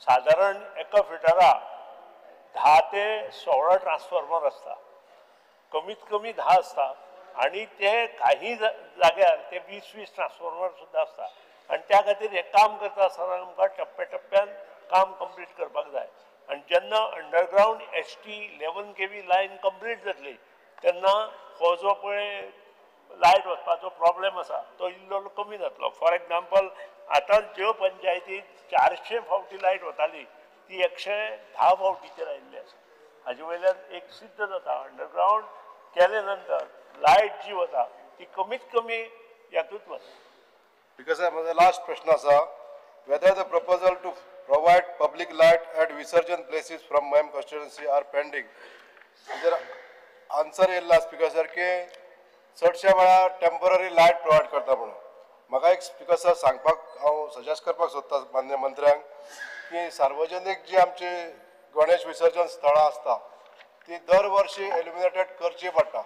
सादारण एका फिटरा 10 ते 16 ट्रान्सफॉर्मर आसता, कमीत कमी 10 आसता आनी ते काही जाग्यार ते 20-20 ट्रान्सफॉर्मर सुद्दां आसता आनी त्या खातीर हें काम करता आसतना आमकां टप्प्याटप्प्यान काम कंप्लीट करपाक जाय. आनी जेन्ना underground ST 11 KV line complete जातली तेन्ना हो जो पळय लायट वचपाचो प्रॉब्लेम आसा तो इल्लो कमी जातलो. फॉर एग्जाम्पल आतां ज्यो पंचायती 400 फावटी लायट वताली ती 110 फावटीचेर आयिल्ली आसा. हाजे वयल्यान एक सिद्ध जाता अंडरग्राउंड केले नंतर लायट जी वता ती कमीत कमी यातूंत वता. बिकॉज माझा लास्ट प्रश्न आसा, whether the proposal to provide public light at विसर्जन places from ma'am constituency are pending. जर आन्सर येयला स्पीकर सर की चडशे वेळार टेम्पररी लायट प्रोवायड करता म्हणून. म्हाका एक स्पीकर सर सांगपाक हांव सजेस्ट करपाक सोदता मान्य मंत्र्यांक की सार्वजनीक जी आमची गणेश विसर्जन स्थळां आसता ती दर वर्षी एल्युमिनेटेड करची पडटा.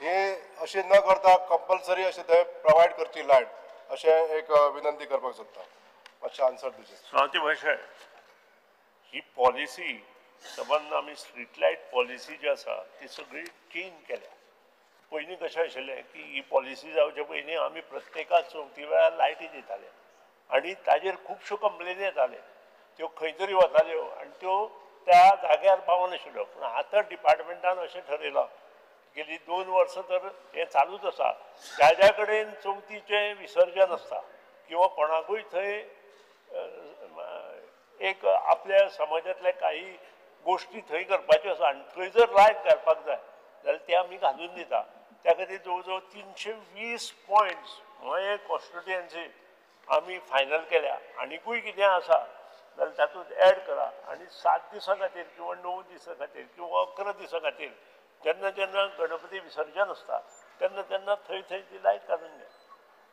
हे अशी न करता कंपल्सरी अशें थंय प्रोवायड करची लायट अशें एक विनंती करपाक सोदता. मातशें आन्सर दिवचें. स्वाती भाशे ही पॉलिसी संबंद आमी स्ट्रीट लायट पॉलिसी जी आसा ती सगळी चेंज केल्या. पयलीं कशें आशिल्लें की ही पॉलिसी जावचे पयलीं आमी प्रत्येकाक 4 वेळार लायटी दिताले आनी ताजेर खुबश्यो कंप्लेनी येताले, त्यो खंय तरी वताल्यो आनी त्यो त्या जाग्यार पावनाशिल्ल्यो. पूण आतां डिपार्टमेंटान अशें ठरयलां, गेली 2 वर्सां तर हें चालूच आसा, ज्या ज्या कडेन चवथीचें विसर्जन आसता किंवा कोणाकूय थंय एक आपल्या समाजांतले काही गोश्टी थंय करपाच्यो आसा आनी थंय जर लायट घालपाक जाय जाल्यार ते आमी घालून दिता. त्या खातीर जवळ जवळ 320 पॉयंट्स मये कॉन्स्टिट्युएन्सी आमी फायनल केल्या. आनीकूय कितें आसा जाल्यार तातूंत एड करा आनी 7 दिसां खातीर किंवा 9 दिसां खातीर किंवा 11 दिसां खातीर जेन्ना जेन्ना गणपती विसर्जन आसता तेन्ना तेन्ना थंय थंय ती लायट घालून घ्या.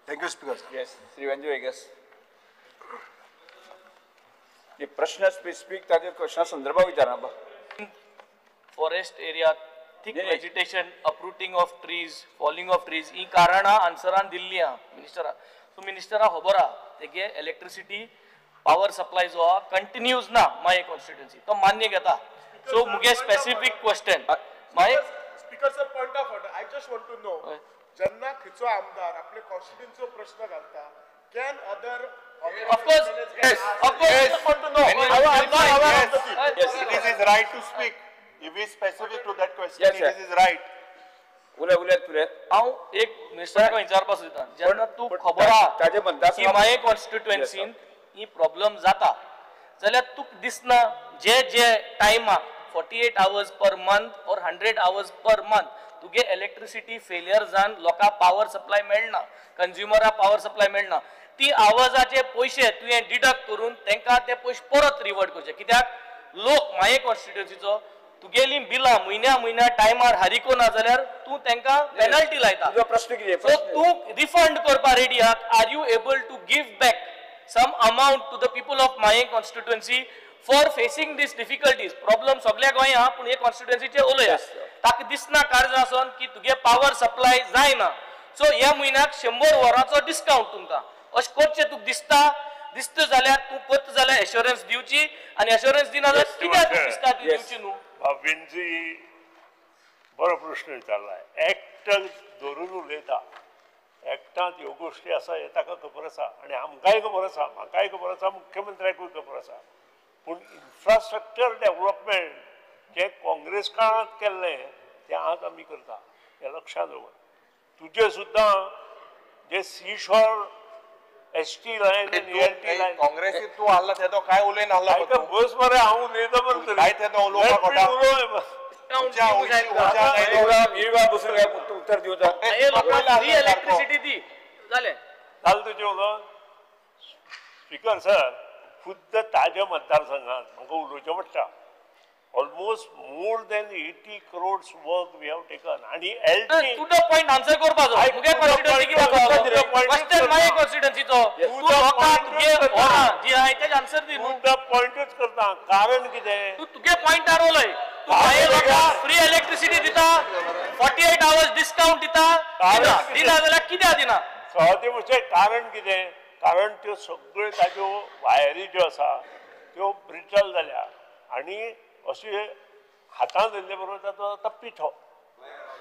Thank you speaker sir. Yes श्रीवंजू Vegas प्रश्न स्पेसिफिक ताजेर क्वेश्चना संदर्भात विचारना. Forest area thick vegetation, uprooting of trees, falling of trees ही कारणां आन्सरान दिल्ली आहा मिनिस्टरा. सो मिनिस्टरा खबर आहा तेगे इलेक्ट्रिसिटी पावर सप्लाय जो आहा कंटिन्यूज ना माय कॉन्स्टिट्युएन्सी तो मान्य घेता. सो मुगे specific question my speaker sir point of order. I just want to know जेन्ना खंयचो आमदार आपले कॉन्स्टिट्युएन्सीचो प्रश्न घालता can other of course yes of course I want to know yes it is his right to speak if he is specific to that question. Yes, it is his right. उलयत हांव एक मिनिस्टराक विचारपाक सोदतां जेन्ना तूं खबर आहा की माय कॉन्स्टिट्युएन्सीन ही प्रॉब्लेम जाता जाल्यार तुका दिसना जे जे टायमाक 48 hours per month or 100 hours per month तुगे इलेक्ट्रिसिटी फेलियर जावन लोकां पावर सप्लाय मेळना, कंज्युमरा पावर सप्लाय मेळना, ती आवाजाचे पयशे तुवें डिडक्ट करून तांकां ते पयशे परत रिवर्ट करचे. कित्याक लोक माये कॉन्स्टिट्युएन्सीचो तुगेली बिलां म्हयन्या टायमार हारिको ना जाल्यार तूं तांकां पेनल्टी लायता. प्रश्न कितें? सो तूं रिफंड करपा रेडी आहात? Are you able to give back some amount to the people of my constituency for facing these difficulties? Problem सगळ्या गोंया पूण हे कॉन्स्टिट्युएन्सीचे उलया. ताका दिसना कार्ज आसन की तुगे पावर सप्लाय जायना, सो ह्या म्हयन्याक 100 वरांचो डिस्काउंट तुमकां अशें करचें तुका दिसता जाल्यार तूं करता जाल्यार एश्योरन्स दिवची, आनी एश्योरन्स दिना जाल्यार कित्याक दिसता ती दिवची न्हू? भावेनजी बरो प्रश्न विचारला. एक्ट धरून उलयता, एक्टांत ह्यो गोश्टी आसा हे ताका खबर आसा आनी आमकांय खबर आसा, म्हाकाय खबर आसा, मुख्यमंत्र्याकूय खबर आसा. पूण इन्फ्रास्ट्रक्चर डेव्हलपमेंट जे काँग्रेस काळांत केल्लें तें आज आमी करता, हें लक्षांत दवर. तुजे सुद्दां जे सीशोर एसटी लायन आनी एलटी लायन काँग्रेसीत तूं हाडला तेदो काय उलयन हाडला बस मरे हांव उलयता बरें काय तेदो उलोवपाक उत्तर दिवचा इलेक्ट्रिसिटी दी जालें तुजें उलोवन. स्पीकर सर, खुद्द ताज्या मतदारसंघात म्हाका उलोवचें पडटा. Almost more than 80 crores work we have taken आनी एलटी तुजो पॉइंट आन्सर करपाचो. तुगे कॉन्स्टिट्युएन्सी कित्याक क्वेश्चन माय कॉन्स्टिट्युएन्सीचो तूं लोकां तुगे ओरा जी आहाय तेजे आन्सर दी. तुका पॉइंटूच करता. कारण कितें? तूं तुगे पॉइंटार उलय. तूं माये लोकांक फ्री इलेक्ट्रिसिटी दिता, 48 hours डिस्काउंट दिता, दिना जाल्यार कित्याक दिना? सहजे म्हणजे कारण कितें? कारण त्यो सगळ्यो ताज्यो वायरी ज्यो आसा त्यो ब्रिटल जाल्या आनी अशे हातांत धरले बरोबर ताचो आतां पिठो.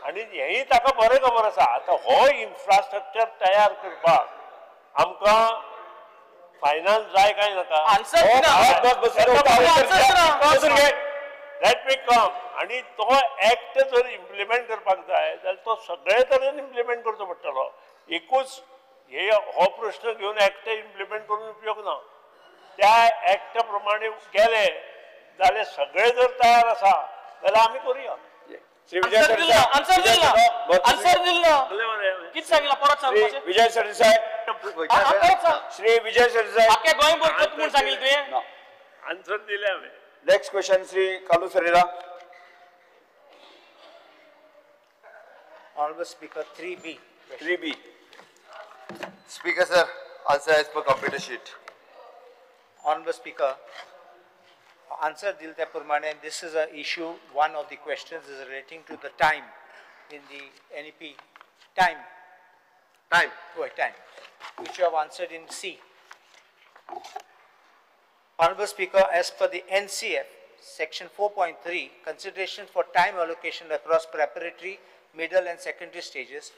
आनी हेंय ताका बरें खबर आसा. आतां हो इन्फ्रास्ट्रक्चर तयार करपाक आमकां फायनान्स जाय काय नाका? लेट मी कम. आनी तो एक्ट जर इम्प्लिमेंट करपाक जाय जाल्यार तो सगळे तरेन इम्प्लिमेंट करचो पडटलो. एकूच हो प्रश्न घेवन एक्ट इम्प्लिमेंट करून उपयोग ना. त्या एक्टा प्रमाणे केले जाल्यार सगळे जर तयार आसा जाल्यार आमी करुया. आन्सर दिला कितें सांगितलं परत सांग. विजय सरदेसाय, श्री विजय सरदेसाय, आख्या गोंयभर करता म्हूण सांगिल्लें तुवें. आन्सर दिले हांवें. Next question Shri Kalu सरेला. Honorable Speaker, 3B. 3B. Speaker sir, answer as per computer sheet. Honorable Speaker, answer Dilta Purmane, this is a issue, one of the questions is relating to the time in the NEP. Time, which you have answered in C. Honorable Speaker, as per the NCF, section 4.3, consideration for time allocation across preparatory, middle and secondary stages,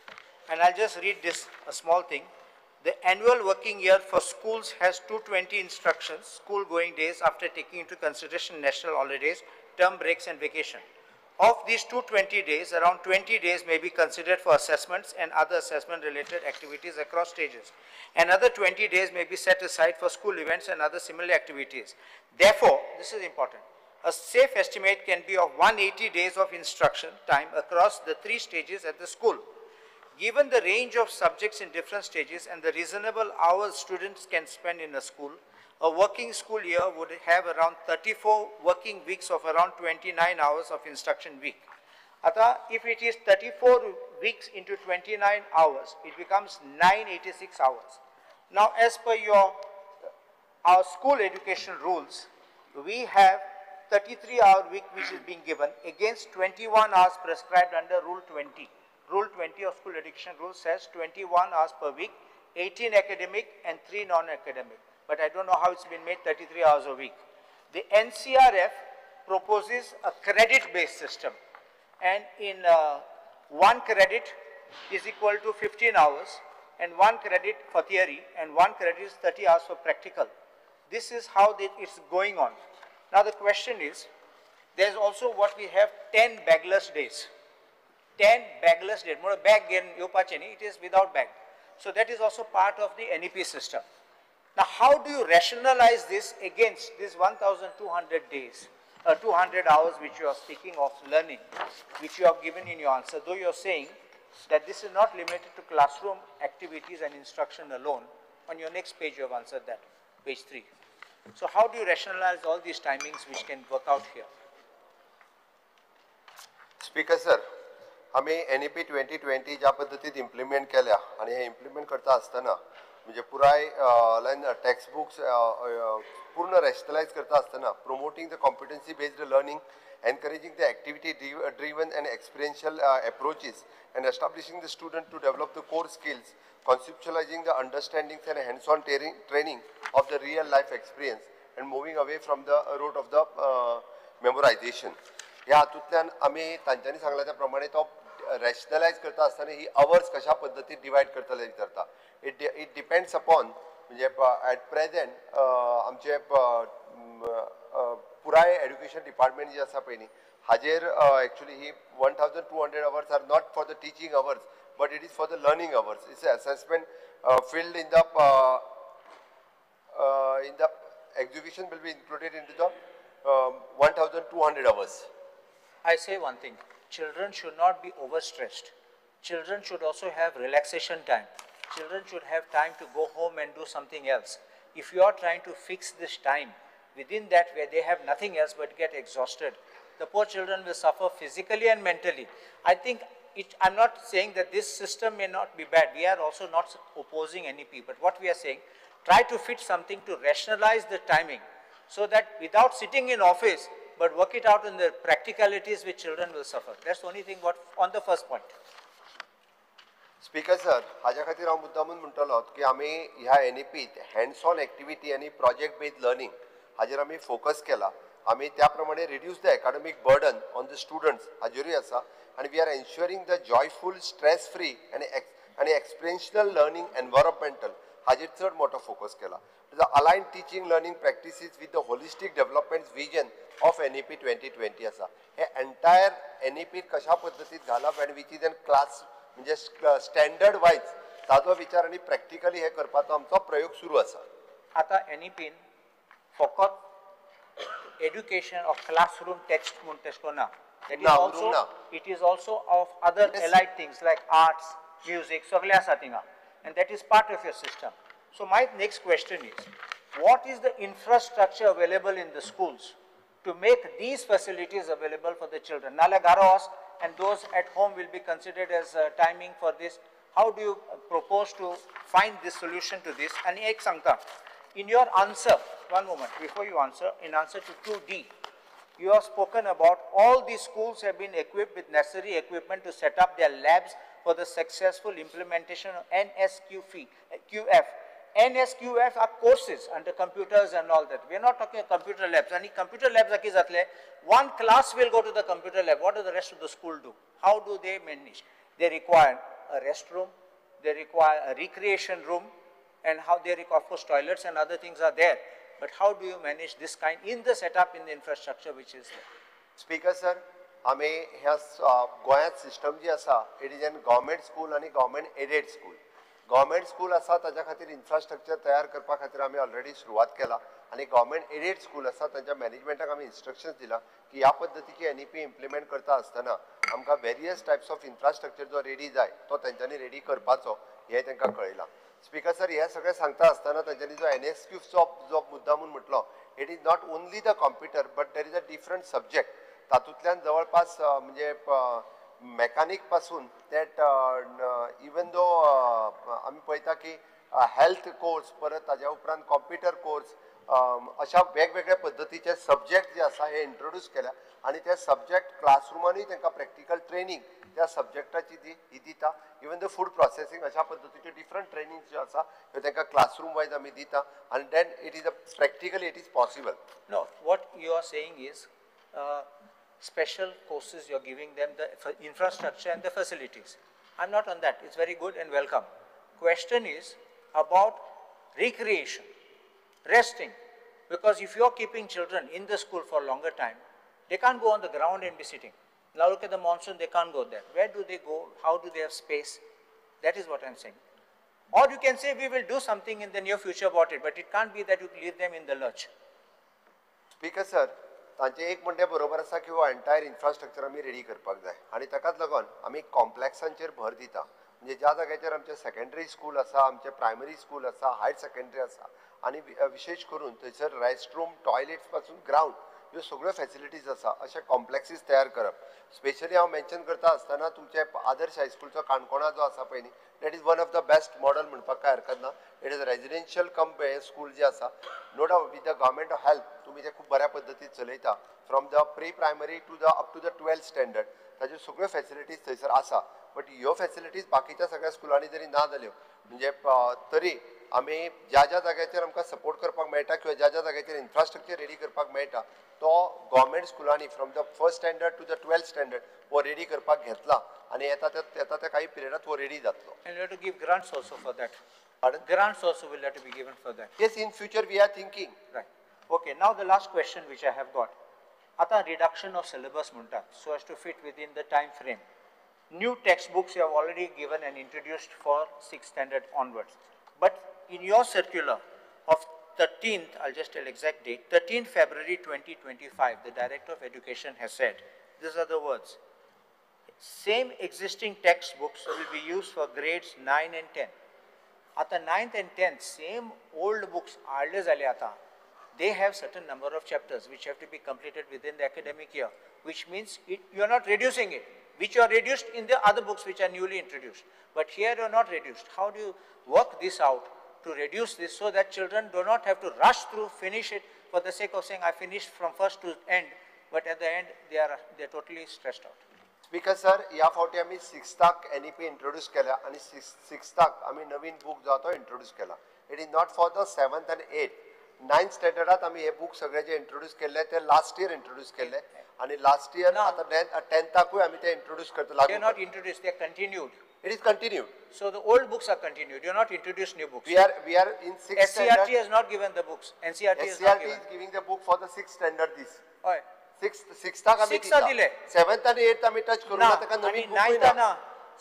and I'll just read this, a small thing. The annual working year for schools has 220 instructions, school going days after taking into consideration national holidays, term breaks and vacation. Of these 220 days, around 20 days may be considered for assessments and other assessment related activities across stages. Another 20 days may be set aside for school events and other similar activities. Therefore, this is important, a safe estimate can be of 180 days of instruction time across the 3 stages at the school. Given the range of subjects in different stages and the reasonable hours students can spend in a school, a working school year would have around 34 working weeks of around 29 hours of instruction week. Ata, if it is 34 weeks into 29 hours, it becomes 986 hours. Now, as per our school education rules, we have 33-hour week which is being given against 21 hours prescribed under Rule 20. Rule 20 of school education rules says 21 hours per week, 18 academic and 3 non-academic. But I don't know how it's been made 33 hours a week. The NCRF proposes a credit-based system, and in 1 credit is equal to 15 hours, and 1 credit for theory, and 1 credit is 30 hours for practical. This is how it's going on. Now the question is, there's also what we have 10 bagless days. 10 bagless days. More bag it is without bag. So that is also part of the NEP system. Now how do you rationalize this against these 1,200 days? 200 hours which you are speaking of learning, which you have given in your answer, though you are saying that this is not limited to classroom activities and instruction alone. On your next page, you have answered that, page 3. So how do you rationalize all these timings which can work out here? Speaker sir, आम्ही NEP 2020 ज्या पद्धतीत implement केल्या आणि हे implement करता असताना म्हणजे पुराय टेक्स्ट बुक्स पूर्ण रॅशनलाइज करता असताना promoting the competency based learning, encouraging the activity driven and experiential approaches and establishing the student to develop the core skills, conceptualizing the understandings and hands-on training of the real life experience and moving away from the route of the memorization. ह्या हातूंतल्यान आमी तांच्यांनी सांगला त्या प्रमाणे तो rationalise करता असताना ही अवर्स कशा पद्धतीत डिवायड करतले ठरता. इट डिपेंड्स अपॉन म्हणजे ॲट प्रेझेंट आमचे पुराय एड्युकेशन डिपार्टमेंट जी आसा पळय न्ही हाजेर एक्चुअली ही 1200 hours are not for the teaching hours but it is for the learning hours. It's assessment field in the exhibition will be included into the 1200 hours. I say one thing, children should not be overstressed. Children should also have relaxation time. Children should have time to go home and do something else. If you are trying to fix this time within that where they have nothing else but get exhausted, the poor children will suffer physically and mentally. I think I'm not saying that this system may not be bad. We are also not opposing NEP, but what we are saying, try to fit something to rationalize the timing so that without sitting in office, but work it out in the practicalities which children will suffer. That's the only thing what on the first point. Speaker sir, हाज्या खातीर हांव मुद्दामून म्हणटलो की आमी ह्या NEPत hands on activity आनी प्रोजेक्ट बेस्ड लर्निंग हाजेर आमी फोकस केला. आमी त्या प्रमाणे reduce the academic burden on the students हाजेरूय आसा आनी we are ensuring the joyful stress free आनी एक्सपिरियन्शियल लर्निंग एनवायरमेंटल हाजेर चड मोठो फोकस केला. The align teaching learning practices with the holistic development vision of NEP 2020 आसा. हे एंटायर NEP कशा पद्दतीत घालप आनी विच इज एन क्लास म्हणजे स्टँडर्ड वायज ताजो विचार आनी प्रॅक्टिकली हे करपाचो आमचो प्रयोग सुरू आसा. आता NEPन फकत एड्युकेशन ऑफ क्लासरूम टेक्स्ट म्हूण तेश कोना. It is also of other allied things like arts, music, सगळे आसा थिंगा, and that is part of your system. So my next question is, what is the infrastructure available in the schools to make these facilities available for the children? Nala Garos and those at home will be considered as timing for this. How do you propose to find this solution to this? And ek sangta, in your answer, one moment, before you answer, in answer to 2D, you have spoken about all these schools have been equipped with necessary equipment to set up their labs for the successful implementation of NSQF. NSQF are courses under computers and all that. We are not talking about computer labs. And computer labs, one class will go to the computer lab. What does the rest of the school do? How do they manage? They require a restroom, they require a recreation room, and how they require, of course, toilets and other things are there. But how do you manage this kind in the setup, in the infrastructure which is there? Speaker sir, आमी ह्या गोंयांत system जी आसा, it is an government school आनी government aided school. Government school आसा ताच्या खातीर infrastructure तयार करपा खातीर आमी ऑलरेडी सुरवात केला आनी गव्हर्मेंट एडेड स्कूल आसा तांच्या मॅनेजमेंटाक आमी इन्स्ट्रक्शन्स दिला की ह्या पद्दतीची NEP इम्प्लिमेंट करता आसतना आमकां वेरियस टायप्स ऑफ इन्फ्रास्ट्रक्चर जो रेडी जाय तो तेंच्यांनी रेडी करपाचो हें तांकां कळयलां. स्पीकर सर, हे सगळें सांगता आसतना तांच्यांनी जो NSQFचो जो मुद्दा म्हणून म्हटलो, it is not only the computer but there is a different subject. तातूंतल्यान जवळपास म्हणजे मेकॅनिक पासून दॅट इवन दो आमी पळयता की हेल्थ कोर्स, परत ताज्या उपरांत कॉम्प्युटर कोर्स, अशा वेगवेगळ्या पद्दतीचे सब्जेक्ट जे आसा हे इंट्रोड्यूस केल्या आनी ते सब्जेक्ट क्लासरुमानूय तांकां प्रॅक्टिकल ट्रेनींग त्या सब्जेक्टाची ही दिता. इवन द फूड प्रोसेसींग अशा पद्दतीचे डिफरंट ट्रेनींग जे आसा ते तांकां क्लासरूम वायज आमी दिता आनी then it is practically it is possible. No, what you are saying is special courses you are giving them the infrastructure and the facilities. I'm not on that. It's very good and welcome. Question is about recreation, resting, because if you are keeping children in the school for a longer time, they can't go on the ground and be sitting. Now look at the monsoon, they can't go there. Where do they go? How do they have space? That is what I'm saying. Or you can say we will do something in the near future about it, but it can't be that you leave them in the lurch. Speaker sir, तांचे एक म्हणणे बरोबर आसा की हो entire infrastructure आमी ready करपाक जाय आनी ताकाच लागून आमी कॉम्प्लेक्सांचेर भर दिता म्हणजे ज्या जाग्याचेर आमचे सेकंडरी स्कूल आसा आमचे प्रायमरी स्कूल आसा हायर सेकंडरी आसा आनी विशेष करून थंयसर रेस्टरूम टॉयलेट्स पासून ग्राउंड ह्यो सगळ्यो फॅसिलिटीज आसा अशे कॉम्प्लेक्सीस तयार करप स्पेशली हांव मेन्शन करता आसतना तुमचे आदर्श हायस्कूलचो काणकोणा जो आसा पळय न्ही that is one of the best model म्हणपाक काय हरकत ना it is residential cum school जे आसा no doubt with the government help तुमी ते खूब बऱ्या पद्दतीन चलयता from the pre primary to the up to the 12th standard ताज्यो सगळ्यो फॅसिलिटीज थंयसर आसा बट ह्यो फॅसिलिटीज बाकीच्या सगळ्या स्कुलांनी जरी ना जाल्यो म्हणजे तरी आमी ज्या ज्या जाग्याचेर आमकां सपोर्ट करपाक मेळटा किंवा ज्या ज्या जाग्याचेर इन्फ्रास्ट्रक्चर रेडी करपाक मेळटा तो गव्हर्मेंट स्कुलांनी from the 1st standard to the 12th standard वो रेडी करपाक घेतला आनी येता त्या काही पिरियडात वो रेडी जातलो. And you have to give grants also for that. Pardon? Grants also will have to be given for that. Yes, in future we are thinking. Right. Okay, now the last question which I have got. Ata reduction of syllabus muntat so as to fit within the time frame. New textbooks you have already given and introduced for 6th standard onwards. But in your circular of 13th, I'll just tell exact date, 13th February 2025, the Director of Education has said, these are the words, same existing textbooks will be used for grades 9 and 10. Ata 9th and 10th, same old books, haadle zale ata. They have certain number of chapters which have to be completed within the academic year, which means you are not reducing it, which you are reduced in the other books which are newly introduced. But here you are not reduced. How do you work this out to reduce this so that children do not have to rush through, finish it for the sake of saying I finished from first to end, but at the end they are totally stressed out. Speaker sir, या फावटी आमी 6th NEP introduce केल्या आणि 6th आमी नवीन book जो तो introduce केला. It is not for the 7th and 8th. 9th स्टँडर्डात आमी हे बुक सगळे जे इंट्रोड्यूस केले ते लास्ट इयर इंट्रोड्यूस केले आणि लास्ट इयर आता 10th आमी ते इंट्रोड्यूस करतो लागू. They are not introduced, they are continued. It is continued. So the old books are continued. You are not introduced new books. We are in 6th standard. SCRT has not given the books. NCRT is not given. is giving the book for the 6th standard this. Oy. 6th आमी दिले. 7th आणि 8th आमी touch करू ना ताका नवीन book ना.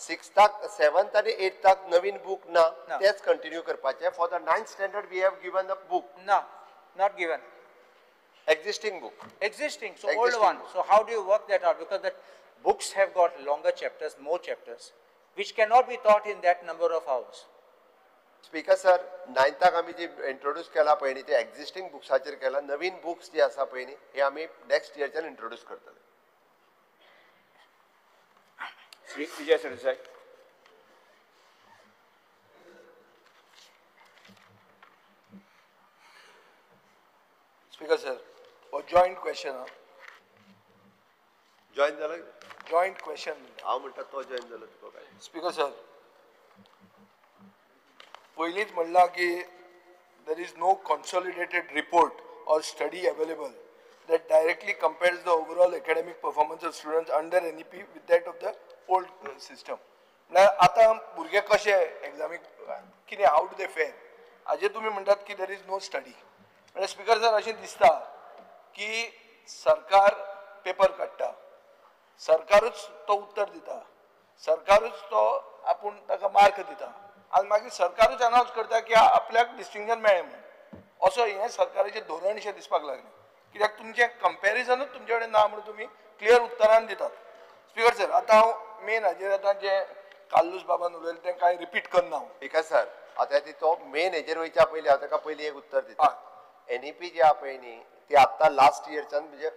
6th 7th आणि 8th नवीन book ना तेच कंटिन्यू करपाचे. For the 9th standard we have given the book. No, not given. Existing book. Existing, so old one. So how do you work that out? Because the books have got longer chapters, more chapters, which cannot be taught in that number of hours. Speaker sir, 9th आमी जे introduce केला पळय ते existing बुक्साचेर केला. नवीन books जे आसा पळय हे आमी नेक्स्ट इयरच्यान इंट्रोड्यूस करतले. Shri Vijay Sardesai. Speaker sir, or joint question. Join झालं? Joint question. हांव म्हणटा तो जॉइन झालो तुका काय? Speaker sir, पयलींच म्हणला की there is no consolidated report or study available that directly compares the overall academic performance of students under NEP with that of the old system. म्हळ्यार आतां भुरगे कशे एग्जामीक कितें हाऊ डू दे फेर हाजेर तुमी म्हणटात की there is no study. म्हळ्यार स्पीकर सर अशें दिसता की सरकार पेपर काडटा, सरकारूच तो उत्तर दिता, सरकारूच तो आपूण ताका मार्क दिता आनी मागीर सरकारूच अनाउन्स करता की आपल्याक डिस्टिंक्शन मेळ्ळें म्हणून. असो हें सरकाराचें धोरण अशें दिसपाक लागलें. कित्याक तुमचें कंपॅरिजनूच तुमचे कडेन ना म्हणून तुमी क्लियर उत्तरान दितात. स्पीकर सर, आतां हांव मेन हाजेर आतां जें काल्लूस बाबान उलयलें तें कांय रिपीट करना हांव. स्पीकर सर, आतां तो मेन हेजेर वयच्या पयलीं हांव ताका पयलीं एक उत्तर दिता. NEP जे आहा पळय न्ही ती आत्तां लास्ट इयरच्यान म्हणजे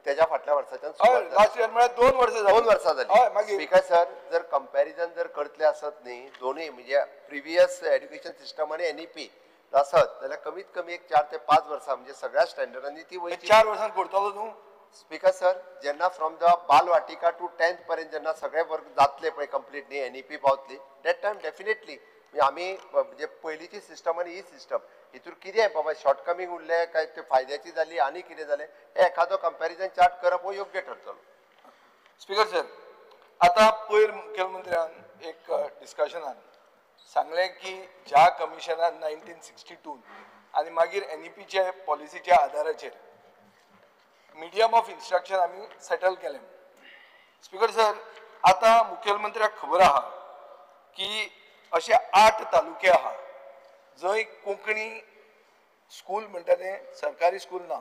तेच्या फाटल्या वर्साच्यान लास्ट इयर म्हळ्यार 2 वर्सां जाली. स्पीकर सर, जर कंपॅरिजन जर करतले आसत न्ही दोनूय म्हणजे प्रिवियस एड्युकेशन सिस्टम आनी NEP आसत जाल्यार कमीत कमी एक 4 ते 5 वर्सां म्हणजे सगळ्या स्टँडर्डांनी ती वयची. 4 वर्सांत करतलो तूं? स्पीकर सर, जेन्ना from the Balvatika to 10th पर्यंत जेन्ना सगळे वर्ग जातले पळय कंप्लीट न्ही NEP पावतली दॅट टायम डेफिनेटली आमी म्हणजे पयलींची सिस्टम आनी ही सिस्टम हितूर कितें बाबा शॉर्टकमींग उरले काय ते फायद्याची जाली आनी कितें जालें हे एखादो कंपॅरिजन चार्ट करप हो योग्य ठरतलो. स्पीकर सर, आतां पयर मुखेलमंत्र्यान एक डिस्कशनान सांगलें की ज्या कमिशनान 1962 आनी मागीर NEPचे पॉलिसीच्या आदाराचेर मिडियम ऑफ इन्स्ट्रक्शन आमी सेटल केलें. स्पीकर सर, आतां मुखेलमंत्र्याक खबर आहा की अशे 8 तालुके आहा जंय कोंकणी स्कूल म्हणटा तें सरकारी स्कूल ना.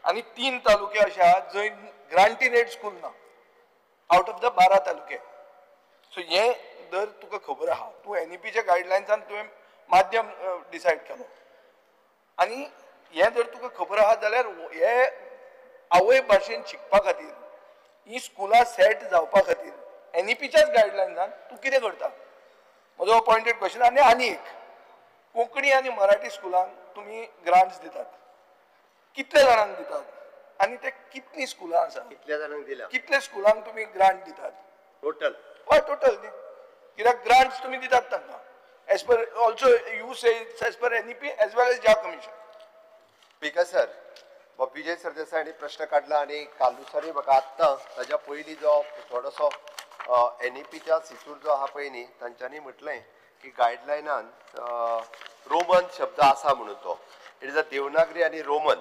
आनी 3 तालुके असे आहात जंय ग्रांटीन एड स्कूल ना आउट ऑफ द 12 तालुके. सो हे जर तुका खबर आहा तूं NEPच्या गायडलायन्सान तुवें माध्यम डिसायड केलो आनी हे जर तुका खबर आहा जाल्यार हे आवय भाशेन शिकपा खातीर ही स्कुलां सेट जावपा खातीर NEPच्याच गायडलायन्सान तूं कितें करता? म्हजो पॉइंटेड क्वेश्चन. आनी एक, कोंकणी आनी मराठी स्कुलांक तुमी ग्रांट्स दितात, कितले जाणांक दितात आनी ते कितली स्कुलां आसा? कितल्या जाणांक दिला? कितले स्कुलांक तुमी ग्रांट दितात? टोटल? हय टोटल न्ही. कित्याक ग्रांट्स तुमी दितात तांकां as per also you say as per NEP as well as ज्या कमिशन. स्पीकर सर, विजय सरदेसायांनी प्रश्न काढला आणि कालुसारी म्हाका आत्तां ताच्या पयलीं जो थोडोसो NEPच्या सिसूर जो आहा पळय न्ही तांच्यांनी म्हटलें की गायडलायनान रोमन शब्द आसा म्हणून तो इट इज अ देवनागरी आनी रोमन.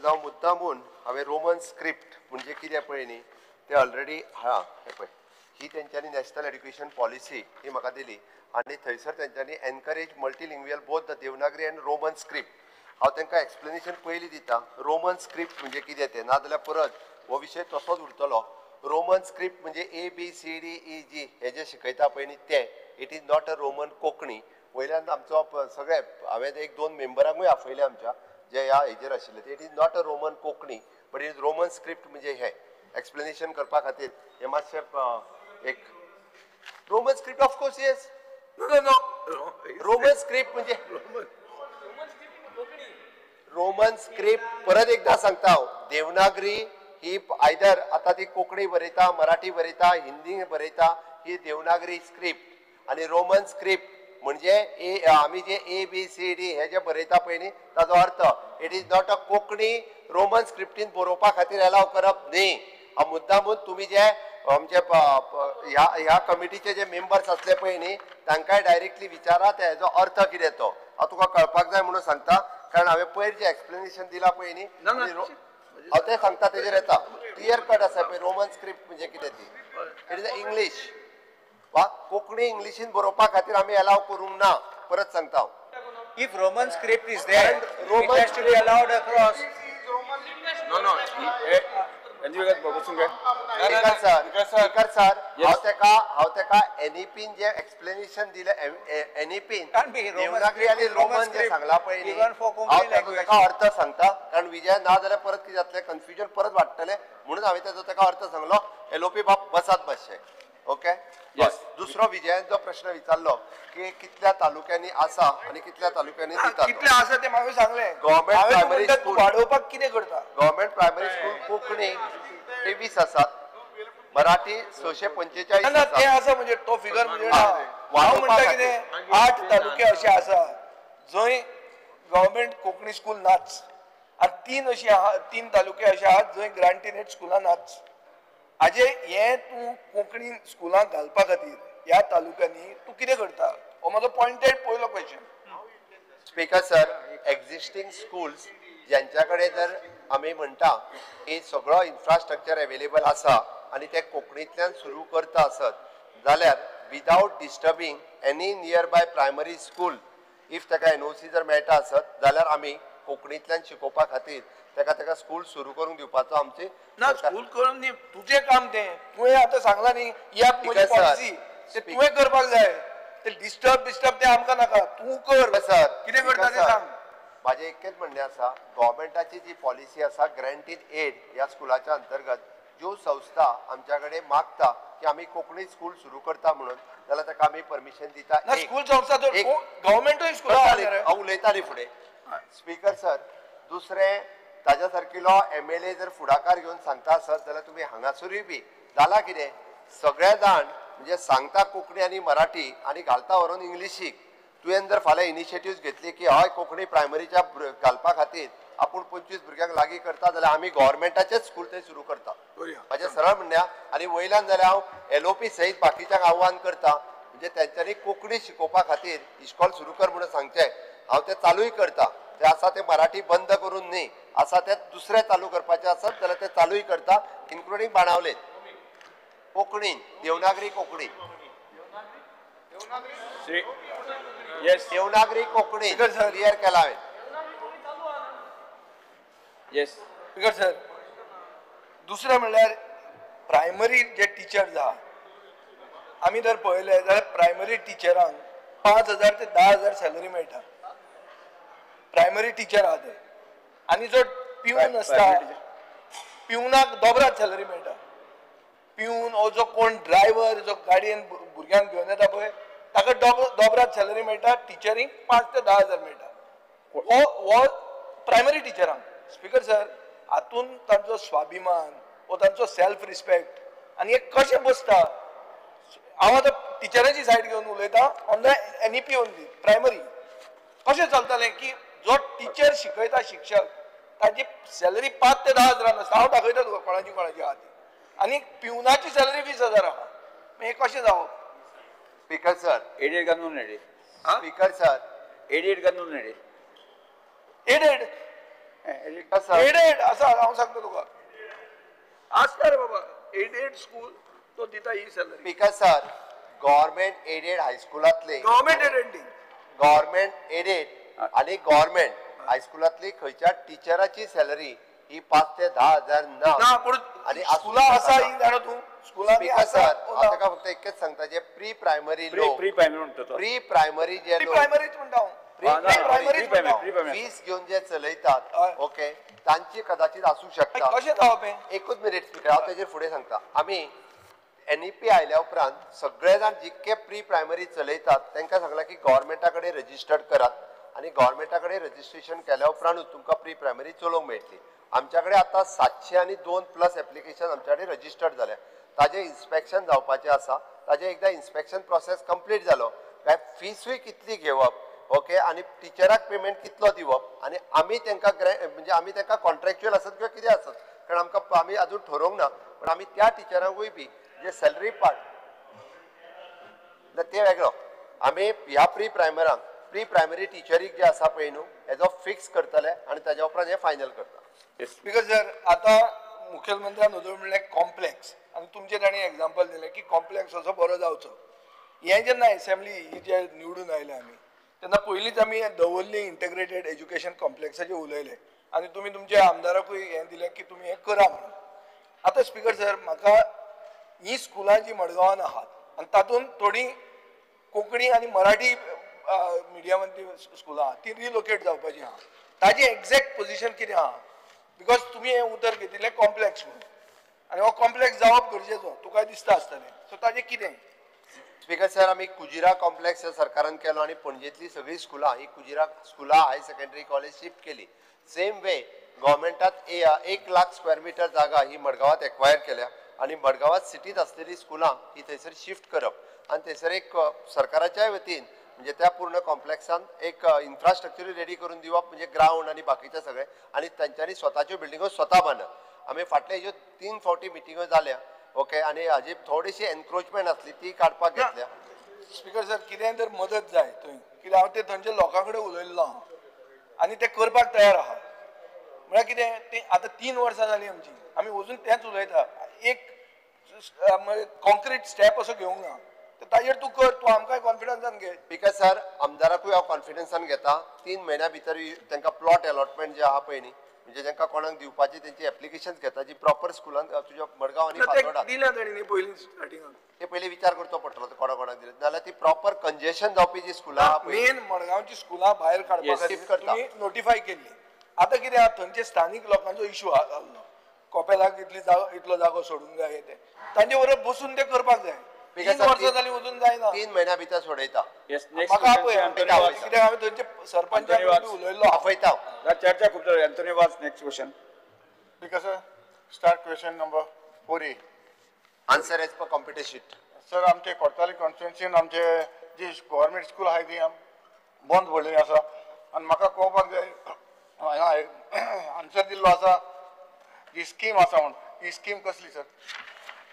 जावं मुद्दामून हांवें रोमन स्क्रिप्ट म्हणजे कितें पळय न्ही ते ऑलरेडी हे पळय ही तेंच्यांनी नॅशनल एड्युकेशन पॉलिसी ही म्हाका दिली आनी थंयसर तेंच्यांनी एनकरेज मल्टीलिंग्युअल बोथ द देवनागरी आनी रोमन स्क्रिप्ट. हांव तांकां एक्सप्लेनेशन पयलीं दिता रोमन स्क्रिप्ट म्हणजे कितें तें, नाजाल्यार परत हो विशय तसोच उरतलो. रोमन स्क्रिप्ट म्हणजे ABCDEG हे जे शिकयता पळय न्ही ते it is not a Roman Konkani. वयल्यान आमचो सगळे हांवें एक 2 मेंबरांकूय आपयले आमच्या जे ह्या हेजेर आशिल्ले ते it is not a Roman Konkani but it is Roman script म्हणजे हे एक्सप्लेनेशन करपा खातीर हे मातशें एक Roman script of course yes Roman script म्हणजे रोमन स्क्रिप्ट परत एकदा सांगता हांव देवनागरी ही आयदर आता ती कोंकणी बरयता मराठी बरयता हिंदी बरयता ही देवनागरी स्क्रिप्ट आणि रोमन स्क्रिप्ट म्हणजे आम्ही जे ABCD हे जे बरयता पळय न्ही ताचो अर्थ it is not a Konkani Roman स्क्रिप्टीन बरोवपा खातीर अलाव करप न्ही. हांव मुद्दामून तुमी जे आमचे ह्या कमिटीचे जे मेंबर्स असले पळय न्ही तांकांय डायरेक्टली विचारात हेजो अर्थ कितें तो हांव तुका कळपाक जाय म्हणून सांगता कारण हांवें पयर जे एक्सप्लेनेशन दिला पळय न्ही हांव तें सांगता तेजेर येता क्लियर कट आसा पळय रोमन स्क्रिप्ट म्हणजे कितें ती इट इज अ इंग्लीश वा कोंकणी इंग्लिशीन बरोवपा खातीर आमी अलाव करूंक ना. परत सांगता हांव If Roman script is there, it has to be allowed across. No. Speaker sir हांव तेका NEPन जे एक्सप्लेनेशन दिले NEPन देवनागरी आनी रोमन जे सांगला पळय न्ही हांव तेका अर्थ सांगता कारण विजय ना जाल्यार परत कितें जातलें कन्फ्युजन परत वाडटलें म्हणून हांवें तेजो तेका अर्थ सांगलो LOP बाब बसात मातशे ओके. दुसरो विजयान जो प्रश्न विचारलो की कितल्या तालुक्यांनी आसा आणि कितल्या तालुक्यांनी दितात कितले आसा ते म्हाका सांगले. गव्हर्नमेंट प्रायमरी स्कूल वाडोवपाक कितें करता? गव्हर्नमेंट प्रायमरी स्कूल कोंकणी 23 आसात मराठी 645 ते आसा म्हणजे तो फिगर म्हणजे हांव म्हणटा कितें 8 तालुके असे आसा जंय गव्हर्नमेंट कोंकणी स्कूल नाच आनी 3 तालुके असे आहात जंय ग्रांटीन एड स्कुलां नाच. हाजे हे तूं कोंकणी स्कुलांक घालपा खातीर ह्या तालुक्यांनी तूं कितें करता हो म्हजो पॉइंटेड पयलो question. Speaker sir existing schools ज्यांच्या कडेन जर आमी म्हणटा की सगळो इन्फ्रास्ट्रक्चर अवेलेबल आसा आनी ते कोंकणींतल्यान सुरू करता आसत जाल्यार without disturbing any near by primary school if ताका NOC जर मेळटा आसत जाल्यार आमी कोंकणींतल्यान शिकोवपा खातीर ताका स्कूल सुरू करून दिवपाचो आमची ना स्कूल करून दी तुजें काम तें तुवें आतां सांगला न्ही ह्या पॉलिसी ते तुवें करपाक जाय ते डिस्टर्ब ते आमकां नाका तूं कर सर कितें करता तें सांग. माझे एकच म्हणणे आसा गव्हर्नमेंटाची जी पॉलिसी आसा ग्रँटीड एड ह्या स्कुलाच्या अंतर्गत ज्यो संस्था आमच्या कडेन मागता की आमी कोंकणी स्कूल सुरू करता म्हणून जाल्यार ताका आमी परमिशन दिता. स्कूल संस्था गव्हर्नमेंटूय स्कूल हांव उलयता न्ही फुडें स्पीकर सर दुसरें ताज्या सारकिलो MLA जर फुडाकार घेवन सांगता आसत जाल्यार तुमी हांगासरूय बी जाला कितें सगळे जाण म्हणजे सांगता कोंकणी आनी मराठी आनी घालता व्हरून इंग्लिशीक तुवें जर फाल्यां इनिशिएटिव्ह घेतली की हय कोंकणी प्रायमरीच्या घालपा खातीर आपूण 25 भुरग्यांक लागीं करता जाल्यार आमी गव्हर्नमेंटाचेच स्कूल थंय सुरू करता म्हाजें सरळ म्हणया आनी वयल्यान जाल्यार हांव LOP सहीत बाकीच्यांक आव्हान करता म्हणजे तेंच्यांनी कोंकणी शिकोवपा खातीर इस्कॉल सुरू कर म्हणून सांगचें हांव तें चालूय करता. ते आसा ते मराठी बंद करून न्ही आसा ते दुसरे चालू करपाचे आसत जाल्यार ते चालूय करता इन्क्लुडींग बाणावलेन कोंकणीन देवनागरी कोंकणी देवनागरी कोंकणी क्लियर केला हांवें. येस स्पीकर सर, दुसरें म्हणल्यार प्रायमरी जे टिचर्स आहा आमी जर पळयलें जाल्यार प्रायमरी टिचरांक 5,000 ते 10,000 सॅलरी मेळटा. प्रायमरी टिचर आहा ते. आनी जो पिवन आसता पिवनाक दोबरात सॅलरी मेळटा. पिवन हो जो कोण ड्रायव्हर जो गाडयेन भुरग्यांक घेवन येता पळय ताका दोबरात सॅलरी मेळटा. टिचरींक 5 ते 10,000 मेळटा. हो प्रायमरी टिचरांक. स्पीकर सर, हातून तांचो स्वाभिमान वो तांचो सेल्फ रिस्पेक्ट आनी हे कशें बसता. हांव आतां टिचराची सायड घेवन उलयता on the NEP only primary. कशें चलतलें की जो टिचर शिकयता शिक्षक ताची सॅलरी 5 ते 10,000 आसता. हांव दाखयता तुका कोणाची आहा ती. आनी पिवनाची सॅलरी 20,000 आहा. हें कशें जावप. स्पीकर सर, 88 कानून रेडी. स्पीकर सर, 88 कानून रेडी. एडेड आसा. हांव सांगता तुका आसता रे बाबा. एडेड स्कूल तो दिता ही salary. Speaker sir, government aided हायस्कुलांतले गव्हर्नमेंट एडेड आनी गव्हर्नमेंट हायस्कुलांतली खंयच्या टिचराची सॅलरी ही 5 ते 10,000 ना. आनी स्कुला आसा ही जाणा तूं. स्कुलांनी सर हांव ताका फक्त एकच सांगता जे प्री प्रायमरी प्री प्रायमरी म्हणटा तो. प्री प्रायमरी जे लोक प्रायमरीच म्हणटा हांव. फीस घेवन जे चलयतात ओके तांची कदाचित आसूं शकता. कशें जावप हें. एकूच मिनिट स्पीकर, हांव तेजेर फुडें सांगता. आमी NEP आयल्या उपरांत सगळे जाण जितके प्री प्रायमरी चलयतात तांकां सांगलां की गव्हर्नमेंटा कडेन रजिस्टर्ड करात आनी गव्हर्नमेंटा कडेन रजिस्ट्रेशन केल्या उपरांतूच तुमकां प्री प्रायमरी चलोवंक मेळटली. आमच्या कडेन आतां 702+ एप्लिकेशन आमच्या कडेन रजिस्टर्ड जाल्या. ताजें इन्स्पेक्शन जावपाचें आसा. ताजें एकदां इन्स्पेक्शन प्रोसेस कंप्लीट जालो काय फीसूय कितली घेवप ओके आनी टिचराक पेमेंट कितलो दिवप आनी आमी तांकां म्हणजे आमी तांकां कॉन्ट्रॅक्च्युअल आसत किंवा कितें आसत कारण आमकां आमी अजून ठरोवंक ना पण आमी त्या टिचरांकूय बी जे सॅलरी पार्ट ते वेगळो आमी ह्या प्री प्रायमरी टिचरीक जे आसा पळय न्हू हेजो फिक्स करतले आनी ताज्या उपरांत हे फायनल करता. स्पीकर सर, आतां मुखेलमंत्र्यान उदळ म्हणलें कॉम्प्लेक्स आनी तुमचे ताणें एग्जाम्पल दिलें की कॉम्प्लेक्स असो बरो जावचो. हें जेन्ना एसेंब्ली ही जे निवडून आयले आमी तेन्ना पयलींच आमी दवर्ली इंटग्रेटेड एज्युकेशन कॉम्प्लेक्साचेर उलयले आनी तुमी तुमच्या आमदाराकूय हें दिलें की तुमी हें करा म्हणून. आतां स्पीकर सर, म्हाका ही स्कुलां जी मडगांवान आहात आनी तातूंत थोडी कोंकणी आनी मराठी मिडियमांतली स्कुलां आहा ती रिलोकेट जावपाची आहा. ताजें एक्झॅक्ट पोजिशन कितें आहा. बिकॉज तुमी हें उतर घेतिल्लें कॉम्प्लेक्स म्हणून आनी हो कॉम्प्लेक्स जावप गरजेचो तुका दिसता आसतलें. सो ताजें कितें. स्पीकर सर, आमी कुजिरा कॉम्प्लेक्स सरकारान केलो आनी पणजेंतली सगळीं स्कुलां ही कुजिरा स्कुलां हायर सेकंडरी कॉलेज शिफ्ट केली. सेम वे गव्हर्मेंटात 1 लाख स्क्वेअर मीटर जागा ही मडगांवांत एक्वायर केल्या आनी मडगांवांत सिटीत आसलेली स्कुलां ही थंयसर शिफ्ट करप आनी थंयसर एक सरकाराच्या वतीन म्हणजे त्या पूर्ण कॉम्प्लेक्सान एक इन्फ्रास्ट्रक्चर रेडी करून दिवप म्हणजे ग्राउंड आनी बाकीचे सगळे आनी तांच्यांनी स्वताच्यो बिल्डिंगो स्वता बांदप. आमी फाटले ह्यो 3 फावटी मिटिंगो जाल्या ओके आनी हाजी थोडीशी एनक्रोचमेंट आसली ती काडपाक घेतल्या. स्पीकर सर, कितें तर मदत जाय थंय कित्याक हांव ते थंयच्या लोकां कडेन उलयल्लो आनी ते करपाक तयार आहा. म्हळ्यार कितें तें आतां 3 वर्सां जालीं आमची आमी अजून तेंच उलयता. एक कॉन्क्रीट स्टेप असो घेवंक ना. ताजेर तूं कर, तूं आमकांय कॉन्फिडन्सान घे. स्पीकर सर, आमदाराकूय हांव कॉन्फिडन्सान घेता. 3 म्हयन्या भितर तांकां प्लॉट अलॉटमेंट जे आहा पळय न्ही म्हणजे जांकां कोणाक दिवपाची तेंची एप्लिकेशन्स घेता जी प्रॉपर स्कुलान तुज्या मडगांव आनी फातोर्डा दिल्या ताणी पयलीं स्टार्टिंगाक ते पयलीं विचार करचो पडटलो कोणाक दिले नाल्यार ती प्रॉपर कंजेशन जावपी जी स्कुलां आहा पळय मेन मडगांवची स्कुलां भायर काडपा खातीर तुमी नोटिफाय केल्ली. आतां कितें आहा थंयचे स्थानीक लोकांचो इशू जाल्लो कॉपेलाक इतलो जागो सोडूंक जाय ते तांचे बरोबर बसून ते करपाक जाय. 3 वर्सां जालीं वचून जायना. 3 म्हयन्या भितर सोडयता. म्हाका आपय कित्याक हांवें थंयचे सरपंचाक उलयल्लो आपयता. चर्चा खूब जाली. एंथोनी वाज next question. Because start question number 4A. Answer as per computer sheet. Sir आमचे कोर्ताली कॉन्स्टिट्युएन्सीन आमचे जी गव्हर्मेंट स्कूल आहाय ती बंद पडलेली आसा आनी म्हाका कळपाक जाय आन्सर दिल्लो आसा जी स्कीम आसा म्हणून ही स्कीम कसली sir.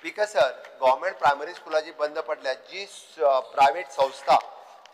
Because sir government primary स्कुलां जी बंद पडल्या जी प्रायवेट संस्था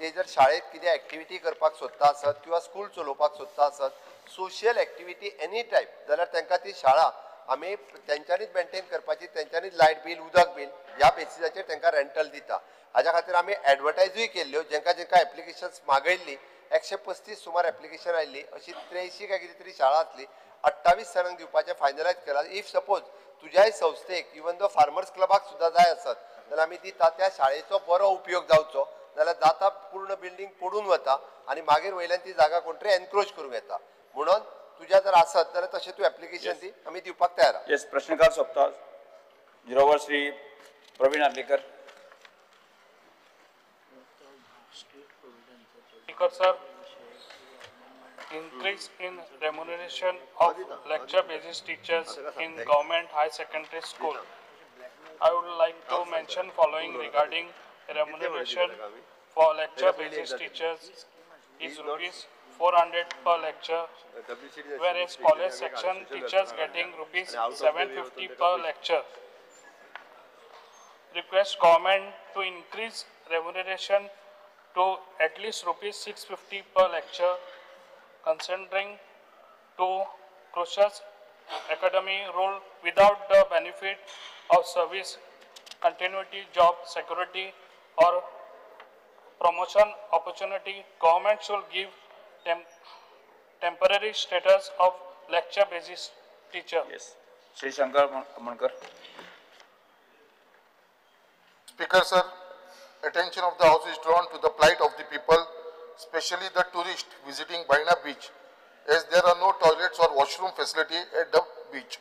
ते जर शाळेत कितें एक्टिविटी करपाक सोदता आसत किंवा स्कूल चलोवपाक सोदता आसत सोशियल एक्टिविटी एनी टायप जाल्यार तांकां ती शाळा आमी तेंच्यांनीच मेंटेन करपाची तेंच्यांनीच लायट बील उदक बील ह्या बेसिसाचेर तांकां रेंटल दिता. हाज्या खातीर आमी एडवर्टायजूय केल्ल्यो जांकां एप्लिकेशन्स मागयल्ली 135 सुमार एप्लिकेशन आयिल्ली अशी 83 काय कितें तरी शाळा आसली 28 जाणांक दिवपाचें फायनलायज केलां. इफ सपोज तुज्याय संस्थेक इवन दो फार्मर्स क्लबाक सुद्दां जाय आसत जाल्यार आमी दिता त्या शाळेचो बरो उपयोग जावचो जाल्यार जाता पूर्ण बिल्डींग पडून वता आनी मागीर वयल्यान ती जागा कोण तरी एनक्रोच करूंक येता. म्हणून तुज्या जर आसत जाल्यार तशें तूं एप्लिकेशन दी आमी दिवपाक तयार आहा. येस प्रश्नकाल सोंपता. जिरोवर Shri Pravin Arlekar. Speaker sir, increase in remuneration of lecture basis teachers in government high secondary school. I would like to mention following regarding remuneration for lecture basis teachers is rupees 400 per lecture, whereas college section teachers getting rupees 750 per lecture. Request government to increase remuneration to at least rupees 650 per lecture, considering to crucial academy role without the benefit of service continuity, job security or promotion opportunity. Government should give temporary status of lecture basis teacher. Yes. Shri Shankar Mankar. Speaker sir, attention of the House is drawn to the plight of the people, especially the tourists visiting Baina beach, as there are no toilets or washroom facility at the beach.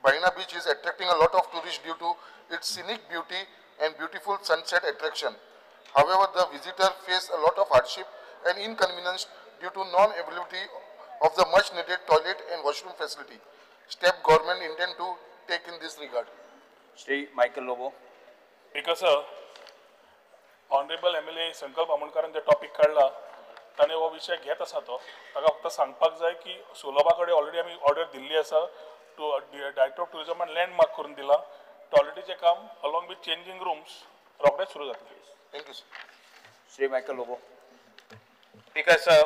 Baina beach is attracting a lot of tourists due to its scenic beauty and beautiful sunset attraction. However, the visitors face a lot of hardship and inconvenience due to non-availability of the much needed toilet and washroom facility. Step government intend to take in this regard. Shri Michael Lobo. Because honourable MLA संकल्प आमोणकारान जे topic काढला ताणे हो विषय घेत आसा तो ताका फक्त सांगपाक जाय की सुलभा कडेन ऑलरेडी आमी ऑर्डर दिल्ली आसा टू डायरेक्टर ऑफ टुरिजमान लँडमार्क करून दिला. टॉयलेटीचे काम अलॉंग विथ चेंजिंग रूम्स रोखडेच सुरू जातले. Thank you sir. Shri Michael Lobo. Speaker sir,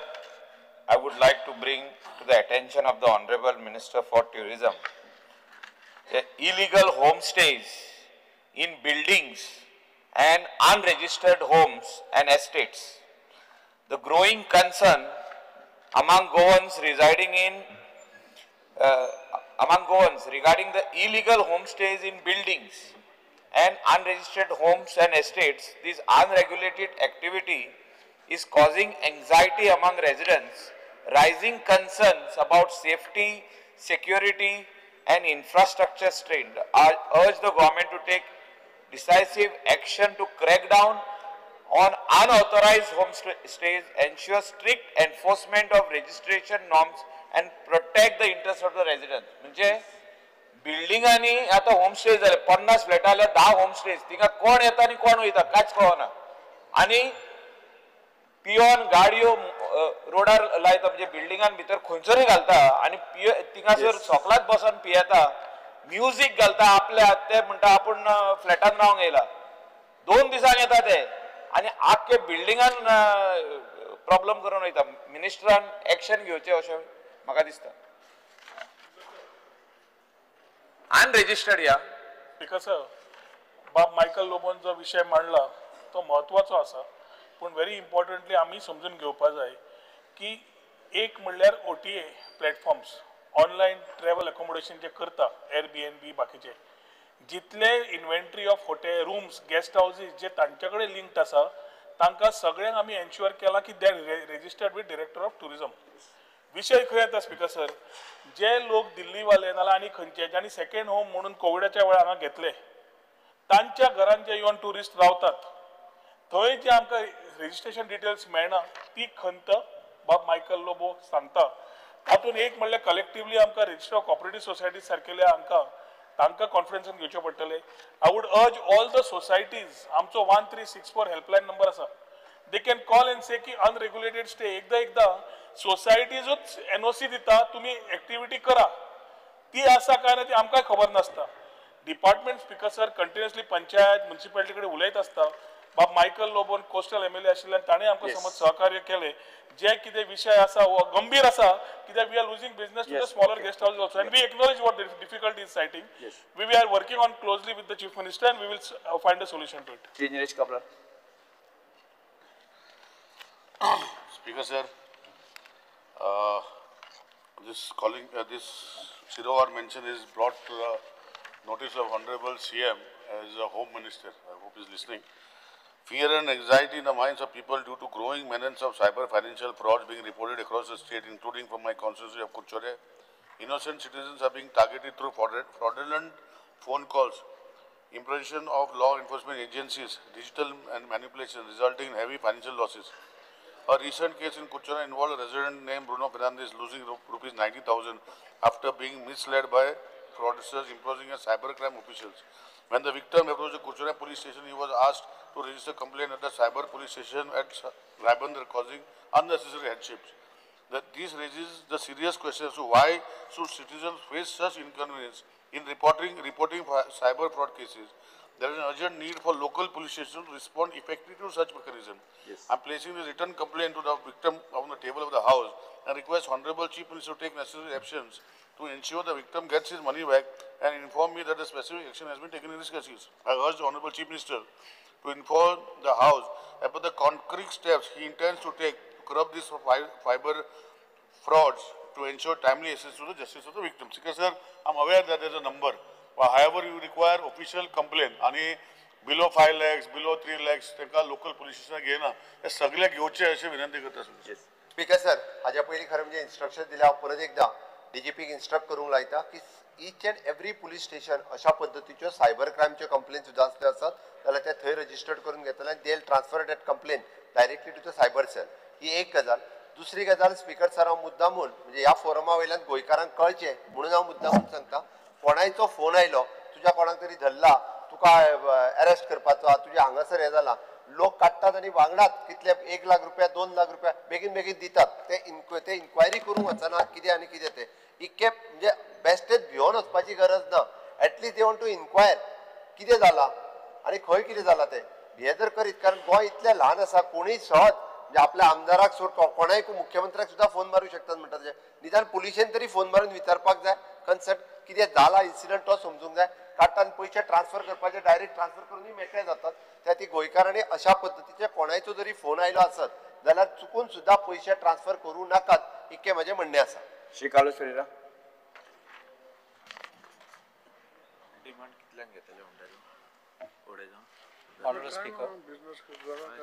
I would like to bring to the attention of the Honorable Minister for Tourism the illegal homestays in buildings and unregistered homes and estates. The growing concern among Goans residing in regarding the illegal homestays in buildings and unregistered homes and estates. This unregulated activity is causing anxiety among residents, rising concerns about safety, security and infrastructure strain. I urge the government to take decisive action to crack down on unauthorized homestays, ensure strict enforcement of registration norms and protect the interests of the residents. म्हणजे बिल्डिंगांनी आता homestay झाले 50 flat आल्या 10 homestays तिका कोण येता आणि कोण वयता कांयच कळना आणि पियोन गाडयो रोडार लायता म्हणजे बिल्डिंगान भितर खंयसरूय घालता आणि तिंगासर सोकलात बसून पियेता म्युझिक घालता आपल्या ते म्हणटा आपण फ्लॅटान रावंक येयला 2 दिसांक येता ते आणि आख्खे बिल्डिंगान प्रॉब्लेम करून वयता. मिनिस्टरान एक्शन घेवचें अशें म्हाका दिसता. अनरेजिस्टर्ड या कसं बाब मायकल लोबोन जो विषय मांडला तो महत्वाचो आसा पूण व्हेरी इम्पॉर्टंटली आमी समजून घेवपाक जाय की एक म्हणल्यार OTA platforms online travel accommodation जे करता Airbnb बाकीचे जितले inventory of hotel rooms guest houses जे तांचे कडेन लिंक्ड आसा तांकां सगळ्यांक आमी एन्श्युअर केला की they are registered with director of tourism. विषय खंय येता स्पीकर सर जे लोक दिल्लीवाले नाल्यार आनी खंयचे ज्यांनी सेकंड होम म्हणून कोविडाच्या वेळार हांगा घेतले तांच्या घरान जे येवन टुरिस्ट रावतात थंय जे आमकां रेजिस्ट्रेशन डिटेल्स मेळना ती खंत बाब मायकल लोबो सांगता. तातूंत एक म्हणल्यार कलेक्टिवली आमकां रजिस्टर ऑफ कॉपरेटिव्ह सोसायटी सारकेले तांकां कॉन्फरन्सान घेवचे पडटले. आय वूड अर्ज ऑल द सोसायटीज आमचो 1364 हेल्पलायन नंबर आसा दे कॅन कॉल एंड से की अनरेग्युलेटेड स्टे एकदा सोसायटीजूच NOC दिता तुमी एक्टिविटी करा ती आसा काय ना ती आमकां खबर नासता. Department speaker sir continuously panchayat municipality कडेन उलयत आसता. बाब मायकल लोबोन कोस्टल MLA आशिल्ल्यान ताणें आमकां समज सहकार्य केलें जे कितें विषय आसा हो गंभीर आसा कित्याक we are losing business to the smaller guest houses also and we acknowledge what the difficulty is citing. We are working on closely with the chief minister and we will find a solution to it. Nilesh Kabra. Speaker sir, this Shirovar mention is brought to the notice of Honorable CM as a Home Minister. I hope he is listening. Fear and anxiety in the minds of people due to growing menace of cyber financial frauds being reported across the state, including from my constituency of Kuchore. Innocent citizens are being targeted through fraudulent phone calls, imposition of law enforcement agencies, digital and manipulation, resulting in heavy financial losses. A recent case in Kuchura involved a resident named Bruno Fernandez losing rupees 90,000 after being misled by fraudsters imposing a cybercrime officials. When the victim approached the Kuchura police station, he was asked to register complaint at the cyber police station at Rabandar, causing unnecessary hardships. This raises the serious question as to why should citizens face such inconvenience in reporting cyber fraud cases. There is an urgent need for local police stations to respond effectively to such mechanism. Yes. I am placing the written complaint to the victim on the table of the House and request Honorable Chief Minister to take necessary actions to ensure the victim gets his money back and inform me that the specific action has been taken in this case. I urge the Honorable Chief Minister to inform the House about the concrete steps he intends to take to curb these cyber frauds to ensure timely access to the justice of the victims. Because sir, I am aware that there is a number. However, you require official complaint and below 5 lakhs, below 3 lakhs, त्यांका local police station घेना हे सगळे घेवचे असे विनंती करता sir. Speaker sir, हाज्या पयलीं खरें म्हणजे इन्स्ट्रक्शन दिल्या परत एकदा डीजीपीक इन्स्ट्रक्ट करूंक लायता की each end every police station अशा पद्धतीच्यो सायबर क्रायमच्यो कंप्लेन सुद्दां असले आसात जाल्यार ते थंय रजिस्टर्ड करून घेतले आनी they transfer that complaint directly to the cyber cell. ही एक गजाल. दुसरी गजाल स्पीकर सर, हांव मुद्दामून म्हणजे ह्या फोरमा वयल्यान गोंयकारांक कळचें म्हणून हांव मुद्दामून सांगता, कोणाचो फोन आयलो, तुज्या कोणाक तरी धरला, तुका अरेस्ट करपाचो, तुज्या हांगासर हें जाला, लोक काडटात आनी वांगडात कितले 1 लाख रुपया 2 लाख रुपया बेगीन बेगीन दितात. ते इन्क्वायरी करूंक वचना कितें आनी कितें ते इतके म्हणजे बेस्टेच भिवून वचपाची गरज ना. At least they want to inquire कितें जाला आनी खंय कितें जाला ते हे जर करीत. कारण गोंय इतलें ल्हान आसा, कोणीय सहज म्हणजे आपल्या आमदाराक सोड कोणाय मुख्यमंत्र्याक सुद्दां फोन मारूं शकतात म्हणटा ते निदान पुलिशेन तरी फोन मारून विचारपाक जाय कन्सर्ट कितें जाला इन्सिडंट तो समजूंक जाय. काडटान पयशे ट्रान्सफर करपाचे डायरेक्ट ट्रान्सफर करूनय मेकळे जातात. त्या ती गोंयकारांनी अशा पद्दतीचे कोणायचो जरी फोन आयलो आसत जाल्यार चुकून सुद्दां पयशे ट्रान्सफर करूं नाकात इतकें म्हजें म्हणणें आसा. Shri Carlos Ferreira. Honourable Speaker,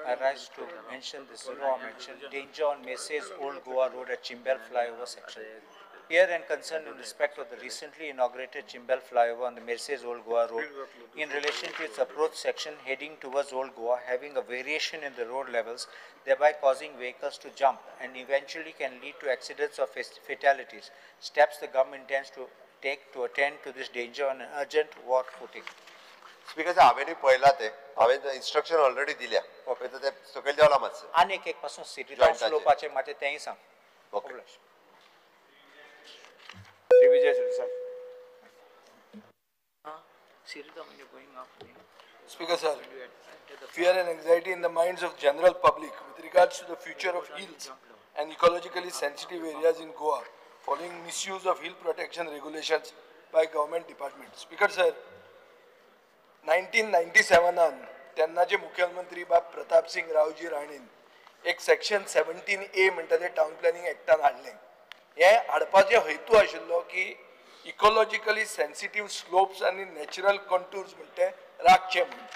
I rise to mention this mention danger on Messrs Old Goa Road at Chimbel Flyover section. Here and concerned in respect of the recently inaugurated Chimbel Flyover on the Messrs Old Goa Road in relation to its approach section heading towards Old Goa, having a variation in the road levels, thereby causing vehicles to jump and eventually can lead to accidents or fatalities. Steps the government intends to take to attend to this danger on an urgent war footing. Speaker sir, हांवेंय पळयला ते, हांवें instruction already दिल्या. ते सकयल देवला मातसो. आनी एक पासून सिटी टावन स्लोपाचे माते तेंय सांग. Okay. Vijay sir. Speaker sir, fear and anxiety in the minds of general public with regards to the future of hills and ecologically sensitive areas in Goa following misuse of hill protection regulations by government departments. Speaker sir, 1997 तेन्नाचे मुख्यमंत्री बाब प्रताप सिंग रावजी राणेन एक section 17A म्हणटा ते town planning एक्टान हाडलें. हे हाडपाचो हेतू आशिल्लो की इकोलॉजिकली सेन्सिटीव स्लोप्स आनी नॅचरल कंटूर्स म्हणटे राखचे म्हणून.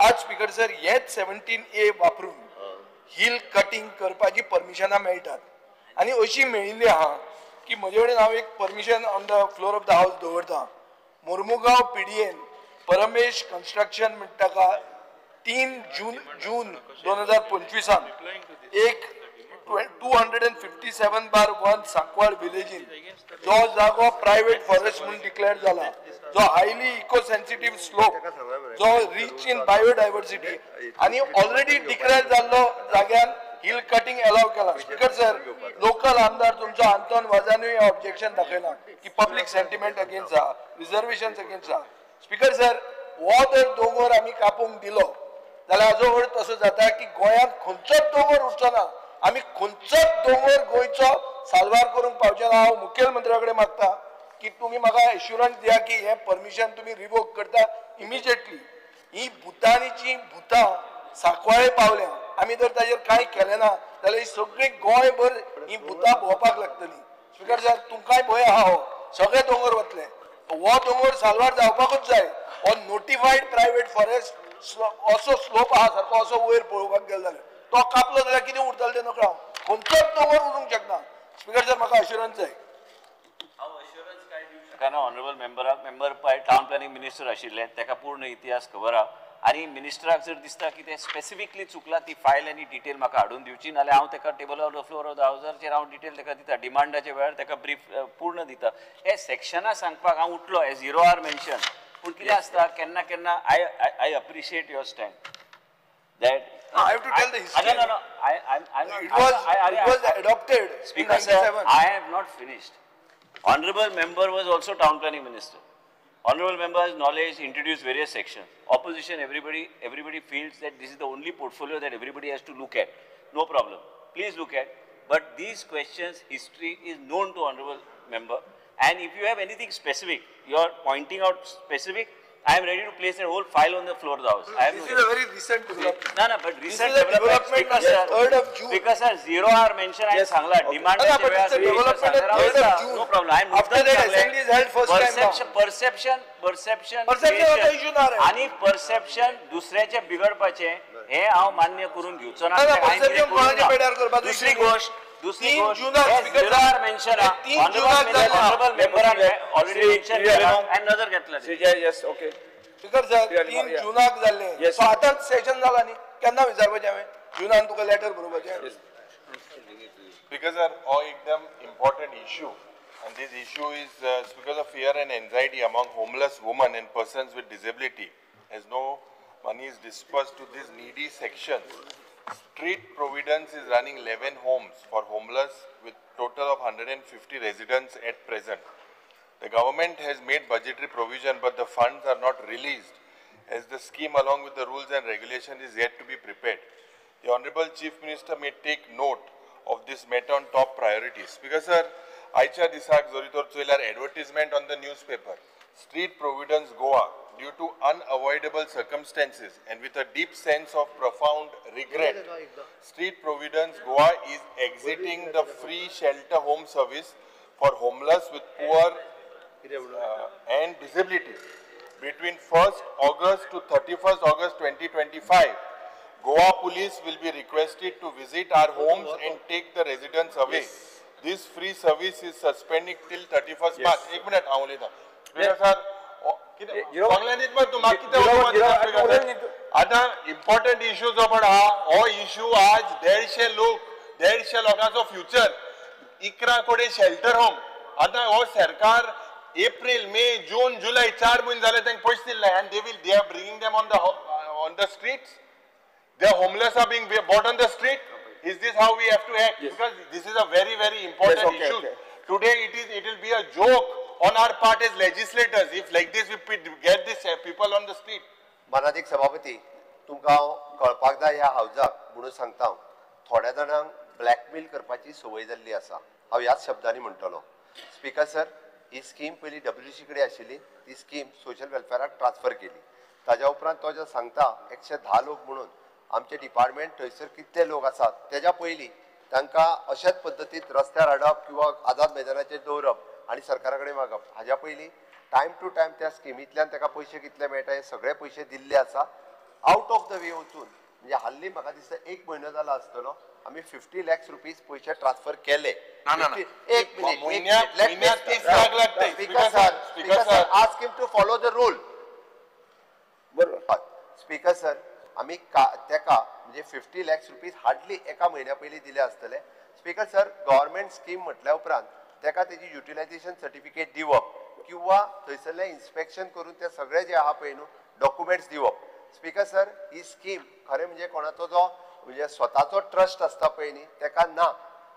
आज स्पीकर सर हेच 17A वापरून हिल कटिंग करपाची परमिशनां मेळटात आनी अशी मेळिल्ली आहा की म्हजे कडेन हांव एक permission on the floor of the हावस दवरता. मुर्मुगांव PDN परमेश कन्स्ट्रक्शन म्हणटा का 3 जून 2025 एक 257/1 सांकवाळ विलेजीन जो जागो प्रायव्हेट फॉरेस्ट म्हणून डिक्लेअर जाला, जो हायली इको सेन्सिटिव्ह स्लोप, जो रिच इन बायोडायव्हर्सिटी आणि ऑलरेडी डिक्लेअर जाल्लो जाग्यान हिल कटिंग अलाव केला. स्पीकर सर, लोकल आमदार तुमचो आंतोन वाजानूय ऑब्जेक्शन दाखयला की पब्लिक सेंटिमेंट अगेन्स्ट आहा, रिजर्वेशन्स अगेन्स्ट आहा. स्पीकर सर, हो जर दोंगर आमी कापूंक दिलो जाल्यार हाजो अर्थ असो जाता की गोंयांत खंयचोच दोंगर उरचो ना. आमी खंयचोच दोंगर गोंयचो साल्वार करूंक पावचे ना. हांव मुख्यमंत्र्या कडेन मागता की तुमी म्हाका एश्युरन्स दिया की हें परमिशन तुमी रिवोक करता इमिजिएटली. ही भुतानीची भुतां सांकवाळे पावल्या आमी जर ताजेर कांय केलें ना जाल्यार ही सगळी गोंयभर ही भुतां भोंवपाक लागतली. स्पिकर सर तुमकांय भंय आहा हो सगळे दोंगर वतले हो दोंगर साल्वार जावपाकूच जाय. हो नोटिफायड प्रायवेट फॉरेस्ट असो स्लोप आहा सारको असो वयर पळोवपाक गेलो जाल्यार तो कापलो जाल्यार कितें उरतलें तें नकळो खंयचोच दोंगर उरूंक शकना. स्पिकर सर म्हाका अश्युरन्स जाय. Honourable member town planning minister आशिल्ले ताका पूर्ण इतिहास खबर आहा आनी मिनिस्टराक जर दिसता की ते स्पेसिफिकली चुकला ती फायल आनी डिटेल म्हाका हाडून दिवची नाल्यार हांव ताका table of the floor of the हावजाचेर हांव डिटेल ताका दिता डिमांडाच्या वेळार ताका ब्रीफ पूर्ण दिता. हे सेक्शनां सांगपाक हांव उठलो एज 0R मेन्शन पूण कितें आसता केन्ना केन्ना I appreciate your stand that I have to tell the history. No. It was adopted. Speaker sir, I have not finished. Honorable member was also town planning minister. Honorable member has knowledge, introduced various sections. Opposition, everybody feels that this is the only portfolio that everybody has to look at. No problem. Please look at. But these questions, history is known to honorable member. And if you have anything specific, you are pointing out specific, I am ready to place a whole file on the floor of the house. This is a very recent development. No, but recent development on the 3rd of June. Because sir, 0R mention I sangla demand but it's a development on 3rd of June. No problem. I am after that assembly is held first time. Perception आणि perception दुसऱ्याचे बिघडपाचे हे हांव मान्य करून घेवचो ना. दुसरी गोष्ट ZOR mention honorable member already mentioned and another घेतला. Yes, okay. स्पीकर सर 3 जुनाक जाल्ले सो आतांच सेशन जाला न्ही केन्ना विचारपाचें हांवें जुनान तुका लेटर बरोवपाचें. Because all एकदम important issue, and this issue is because of fear and anxiety among homeless women and persons with disability, as no money is dispersed to this needy section. Street Providence is running 11 homes for homeless with total of 150 residents at present. The government has made budgetary provision, but the funds are not released, as the scheme along with the rules and regulation is yet to be prepared. The Honorable Chief Minister may take note of this matter on top priorities. Because sir, Aicha Disak Zoritor Chuelar advertisement on the newspaper, Street Providence Goa, due to unavoidable circumstances and with a deep sense of profound regret, Street Providence Goa is exiting the free shelter home service for homeless with poor and disability. Between 1st August to 31st August 2025, Goa police will be requested to visit our homes and take the residents away. This free service is suspending till 31st March. एक minute आवले था. Sir आता important issue जो पण हा हो issue आज 150 लोकांचो फ्युचर 11 कोटी शेल्टर होम आता हो सरकार एप्रिल मे जून जुलै 4 म्हयने जाले तांकां पयशे दिले and they are bringing them on the streets. The homeless are being brought on the street. Is this how we have to act? Because this is a very important issue. Today it will be a joke on our part as legislators if like this we get these people on the street. मानाधिक सभापती तुमकां कळपाक जाय ह्या हावजाक म्हणून सांगता हांव थोड्या जाणांक ब्लॅकमेल करपाची संवय जाल्ली आसा हांव ह्याच शब्दांनी म्हणटलो. स्पीकर सर ही स्कीम पयली WC कडेन आशिल्ली ती स्कीम सोशल वेलफेराक ट्रान्सफर केली ताज्या उपरांत तो जो सांगता 110 लोक म्हणून आमचे डिपार्टमेंट थंयसर कितले लोक आसात तेज्या पयलीं तांकां अशाच पद्दतीन रस्त्यार हाडप किंवा आझाद मैदानाचेर दवरप आनी सरकारा कडेन मागप हाज्या पयलीं टायम टू टायम त्या स्किमींतल्यान ताका पयशे कितले मेळटा हे सगळे पयशे दिल्ले आसा. आउट ऑफ द वे वचून म्हणजे हाल्ली म्हाका दिसता 1 म्हयनो जाला आसतलो आमी 50 lakhs रुपीज पयशे ट्रान्सफर केले. एक minute speaker sir ask him to follow the rule. Speaker sir आमी तेका म्हणजे 50 lakhs रुपीज हार्डली एका म्हयन्या पयलीं दिले आसतले. स्पीकर सर गव्हर्मेंट स्कीम म्हटल्या उपरांत तेका तेजी युटिलायझेशन सर्टिफिकेट दिवप किंवा थंयसरलें इन्स्पेक्शन करून ते सगळे जे आहा पळय न्हू डॉक्युमेंट्स दिवप. स्पीकर सर ही स्कीम खरें म्हणजे कोणाचो जो म्हणजे स्वताचो ट्रस्ट आसता पळय न्ही तेका ना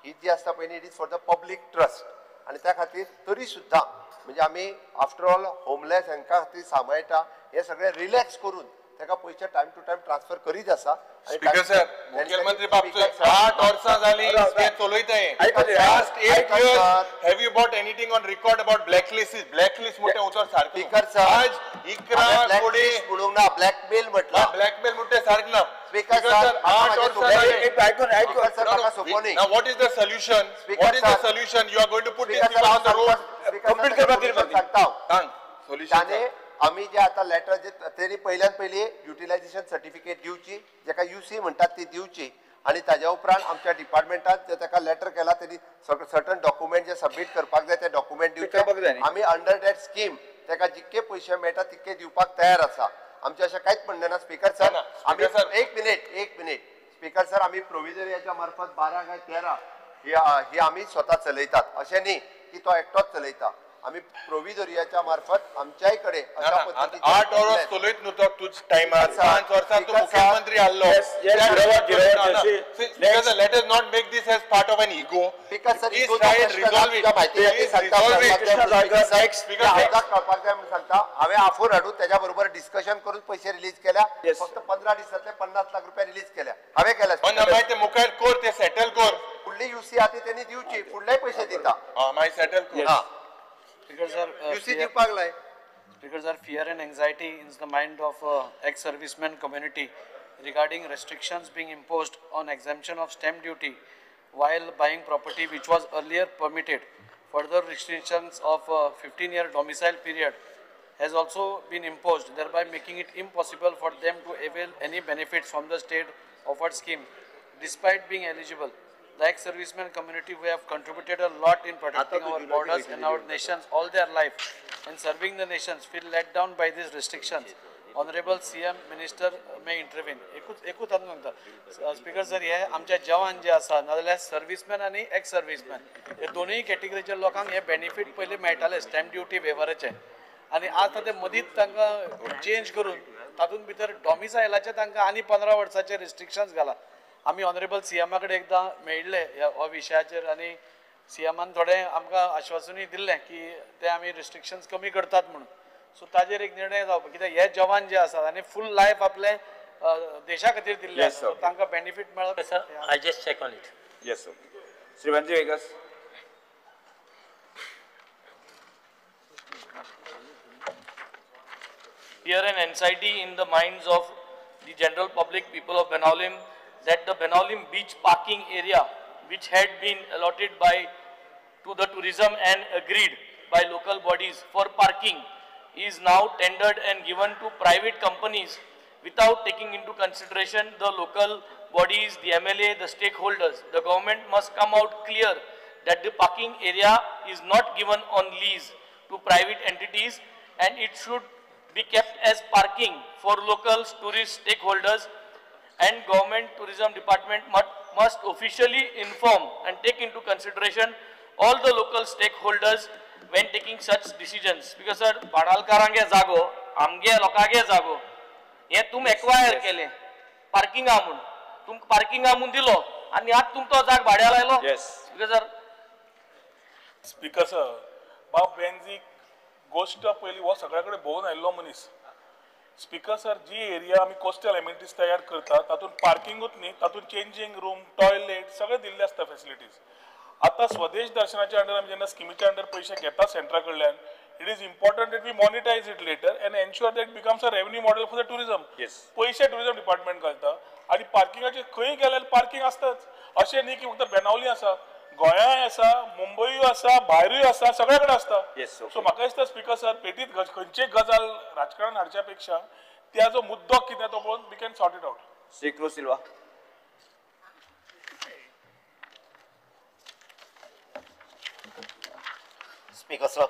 ही जी आसता पळय न्ही it is for the public trust आनी त्या खातीर तरी सुद्दां म्हणजे आमी आफ्टर ऑल होमलेस हांकां खातीर सांबाळटा हे सगळे रिलॅक्स करून ताका पयशे टायम टू टायम ट्रान्सफर करीत आसा आणि स्पीकर सर मुख्यमंत्री बाबतीत 8 वर्सां जाली ते चलयताय last 8 years have you bought anything on record about blacklist मोठे उतर सारको स्पीकर सर आज इकरा कोडे म्हणूंक ना ब्लॅकमेल म्हटला ब्लॅकमेल म्हणते सारक ना स्पीकर सर 8 वर्सां जाली now what is the solution you are going to put these people on the road complete करपाक सांग त्याने आम्ही जे आता लेटर जे त्यांनी पहिल्यान पयली युटिलायझेशन सर्टिफिकेट दिवची जेका UC म्हणतात ती दिवची आणि ताज्या उपरांत आमच्या डिपार्टमेंटात जे ताका लेटर केला त्यांनी सर्टन डॉक्युमेंट जे सबमिट करपाक जाय ते डॉक्युमेंट दिवचे आम्ही अंडर दॅट स्कीम ताका जितके पयशे मेळटा तितके दिवपाक तयार आसा आमचे अशें कांयच म्हणणे ना स्पीकर सर आम्ही एक मिनिट स्पीकर सर आम्ही प्रोविजरियाच्या मार्फत 12 काय 13 ही आम्ही स्वतः चलयतात अशें न्ही की तो एकटोच चलयता आम्ही प्रोविजरियाच्या मार्फत आमच्याय कडे अशा पद्धतीचे 8 वर्स चलयत न्हू तो तुझ टायमार 5 वर्सां तू मुख्यमंत्री आल्लो let us not make this as part of an ego because sir please try and resolve it सांगता हांवें आफूर हाडून त्याच्या बरोबर डिस्कशन करून पैसे रिलीज केल्या फक्त 15 दिसांतले 50 लाख रुपया रिलीज केल्या हांवें केल्या पण मागीर ते मुखार कोर ते सेटल कोर फुडली UC आहा ती त्यांनी दिवची फुडलेय पैसे दिता मागीर settle core Speaker sir, Speaker sir, fear and anxiety in the mind of ex-servicemen community regarding restrictions being imposed on exemption of stamp duty while buying property which was earlier permitted. Further restrictions of 15-year domicile period has also been imposed, thereby making it impossible for them to avail any benefits from the state offered scheme despite being eligible. The ex-servicemen community who have contributed a lot in protecting our borders and our nations all their life and serving the nations feel let down by these restrictions. Honorable CM Minister may intervene. एकूच सांगता speaker sir हे आमचे जवान जे आसा नाजाल्यार सर्विसमॅन आनी x सर्विसमॅन हे दोनूय कॅटेगरीच्या लोकांक हे बेनिफीट पयलीं मेळटाले स्टॅम्प ड्युटी वेव्हाराचे आनी आतां ते मदींच तांकां चेंज करून तातूंत भितर डॉमिसायलाचे तांकां आनी 15 वर्साचे रिस्ट्रिक्शन्स घाला आम्ही ऑनरेबल CM कडेन एकदां मेळिल्ले ह्या विशयाचेर आनी CMन थोडें आमकां आश्वासनूय दिल्लें की ते आमी रिस्ट्रिक्शन्स कमी करतात म्हणून सो ताजेर एक निर्णय जावपा कित्याक हे जवान जे आसात आनी फूल लायफ आपले देशा खातीर दिल्ले आसा तांकां बेनिफीट मेळप sir I just check on it yes sir श्रीवंती Vegas Fear and anxiety in the minds of the general public, people of Benaulim, that the Benaulim beach parking area, which had been allotted to the tourism and agreed by local bodies for parking, is now tendered and given to private companies without taking into consideration the local bodies, the MLA, the stakeholders. The government must come out clear that the parking area is not given on lease to private entities and it should be kept as parking for local tourist stakeholders, and government tourism department must officially inform and take into consideration all the local stakeholders when taking such decisions. Because sir, पाडालकारांगे जागो, आमगे लोकांगे जागो, ये तुम acquire केले, parking आमून, तुम parking आमून दिलो, आणि आज तुम तो जाग भाड्याला आयलो. Yes. Because sir, speaker sir, बाब बेंजी गोष्ट पहिली वो सगळ्याकडे भोवून आयल्लो मनीस. स्पीकर सर, जी एरिया आमी कोस्टल एमिनिटीज तयार करतात तातूंत पार्किंगूच न्ही, तातूंत चेंजिंग रूम, टॉयलेट सगळे दिल्ले आसता फॅसिलिटीज. आता स्वदेश दर्शनाच्या अंडर आमी जेन्ना स्किमीच्या अंडर पयशे घेता सेंट्रा कडल्यान, it is important that we monetize it later and ensure that it becomes a revenue model for the tourism. Yes. पैसे टुरिझम डिपार्टमेंट घालता आणि पार्किंगाचे खंय गेल्यार पार्किंग आसताच. अशें न्ही की फक्त बेनावली आसा, गोंयाय आसा, मुंबयूय आसा, भायरूय आसा, सगळे कडेन आसता. सो म्हाका दिसता स्पीकर सर, पेटीत खंयचीय गजाल राजकारण हाडच्या पेक्षा त्याचो मुद्दो कितें तो पळोवन we can sort it out. Shri Cruz Silva. Speaker sir,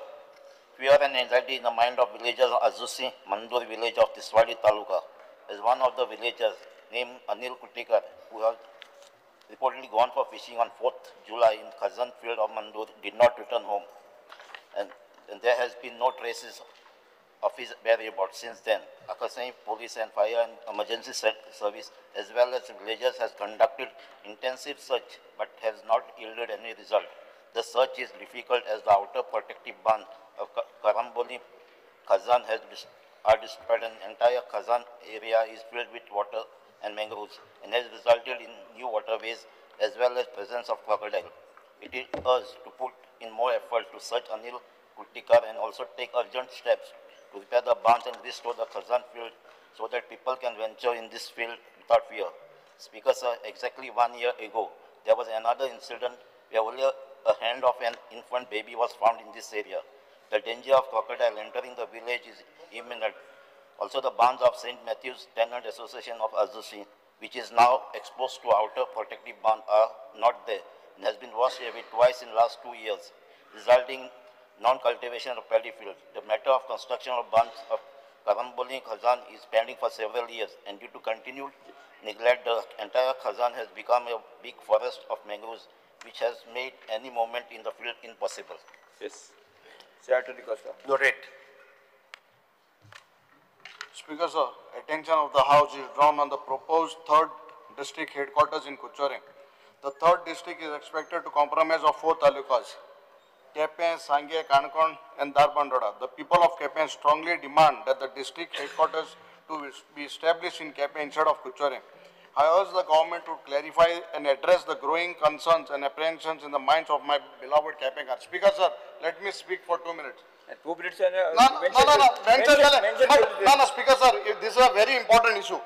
fear and anxiety in the mind of villagers of Azusi, Mandur village of Tiswadi Taluka, is one of the villagers named Anil Kutikar, who has reportedly gone for fishing on 4th July in Khazan field of Mandur, did not return home. And there has been no traces of his whereabouts since then. Akasai police and fire and emergency service as well as villagers has conducted intensive search but has not yielded any result. The search is difficult as the outer protective band of Karamboli Khazan has are destroyed and entire Khazan area is filled with water and mangroves and has resulted in new waterways as well as presence of crocodile. It is us to put in more effort to search Anil Kutikar and also take urgent steps to repair the barns and restore the Khazan field so that people can venture in this field without fear. Speaker, sir, exactly 1 year ago, there was another incident where only a hand of an infant baby was found in this area. The danger of crocodile entering the village is imminent. Also, the barns of St. Matthew's Tenant Association of Azusi, which is now exposed to outer protective barn, are not there and has been washed away twice in the last 2 years, resulting non-cultivation of paddy fields. The matter of construction of barns of Karamboli Khazan is pending for several years, and due to continued neglect, the entire Khazan has become a big forest of mangroves, which has made any movement in the field impossible. Yes. Senator Costa. Noted. Speaker, sir, attention of the House is drawn on the proposed 3rd district headquarters in Kuchore. The 3rd district is expected to comprise of 4 talukas, Kepen, Sangye, Kankon and Darbandoda. The people of Kepen strongly demand that the district headquarters to be established in Kepen instead of Kuchore. I urge the government to clarify and address the growing concerns and apprehensions in the minds of my beloved Kepenkar. Speaker, sir, let me speak for 2 minutes. 2 minutes. No, Speaker, sir, this is a very important issue.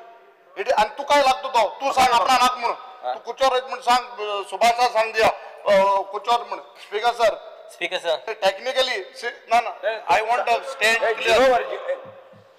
And tu काय लागतो तो? तू सांग अपना नाक म्हणून. तू कुचोर म्हणून सांग, सुभाषा सांग दिया कुचोर म्हणून. Speaker, sir. Speaker, sir. Technically, I want to stand clear.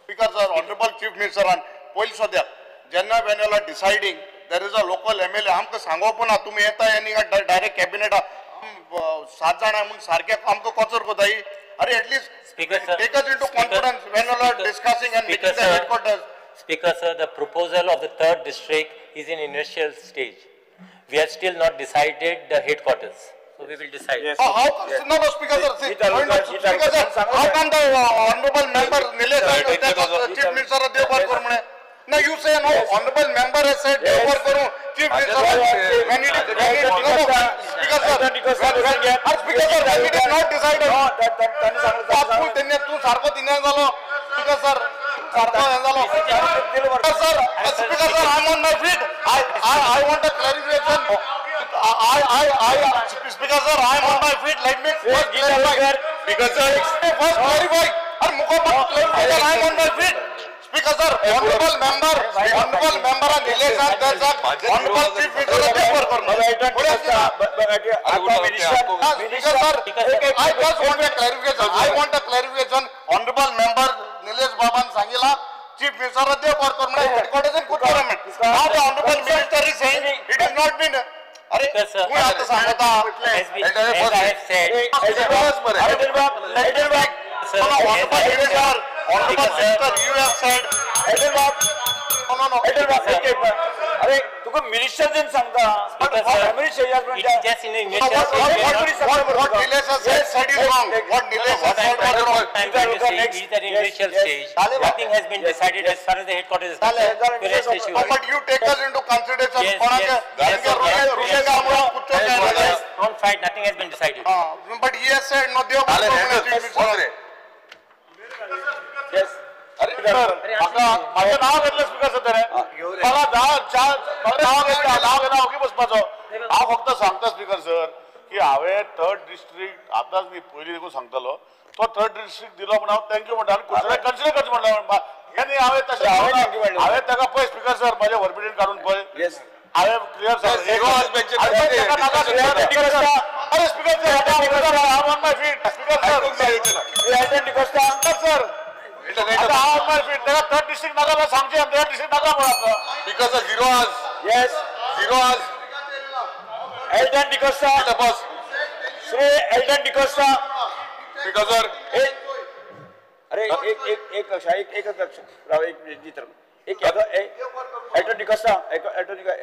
Speaker, sir, Honorable Chief Minister and police सध्या. Jenna Venela deciding there is a local MLA. हमको सांगो पुन्हा तुम्ही येता यांनी का direct cabinet 7 जण म्हणून सारखे हमको कोचर को दाई. अरे at least take us into confidence when you are discussing and meeting the headquarters. Speaker, sir, the proposal of the 3rd district is in initial stage. We have still not decided the headquarters. So we will decide. Yes. No, Speaker, sir. Speaker, sir, how can the honorable member Nilesh Chief Minister Devbar Kormane? No, you say no. Honorable member has said Devbar Koru. Chief Minister. When it is Speaker, sir. Speaker, sir, when it is not decided. आपको दिन तू सारको दिन झालो. Speaker, sir. सारको झालो. Sir, Speaker, sir, I am on my feet. I want a clarification. Speaker, sir, I am on my feet. Let me first clarify. Speaker, sir, first clarify. And Mukhopat clarify. I am on my feet. Speaker, sir, honorable member and Nilesh sir, there's a honorable chief minister Devbar Kormane. Speaker, sir, I just want a clarification. I want a clarification. Honorable member Nilesh Baban Sangila, chief minister Devbar Kormane, headquarters in Kuchore. Now the honorable minister is saying it has not been. Because, sir, as I have said, Honorable Minister, you have said. अरे तुका minister जन सांगता it is just in the initial stage. What Nilesh has said is wrong. What Nilesh has said was wrong. I'm going to say is that in initial stage, nothing has been decided as far as the headquarters is concerned. But you take us into consideration. Don't fight, nothing has been decided. But he has said no. Yes. माझं नाव घेतलं speaker सध्या मला नाव घेणं होगी बसपाचो हांव फक्त सांगता speaker sir की हांवें 3rd डिस्ट्रिक्ट आतांच न्ही पयलीं देखून सांगतालो तो 3rd डिस्ट्रिक्ट दिलो म्हणून हांव थँक्यू म्हणटा आनी कुचरे कन्सिडर करचें म्हणटा हे न्ही हांवें तशें हांवें ताका पळय स्पीकर सर म्हाजें व्हरपिडीन काडून पळय हांवें क्लियर सर अरे speaker sir I on my feet speaker sir third district naga samjhe hum third district naga bola because of zero hours. Yes, zero hours. Elton D'Costa, the boss. Shri Elton D'Costa, because sir. अरे एक राव एक जितर एक Elton D'Costa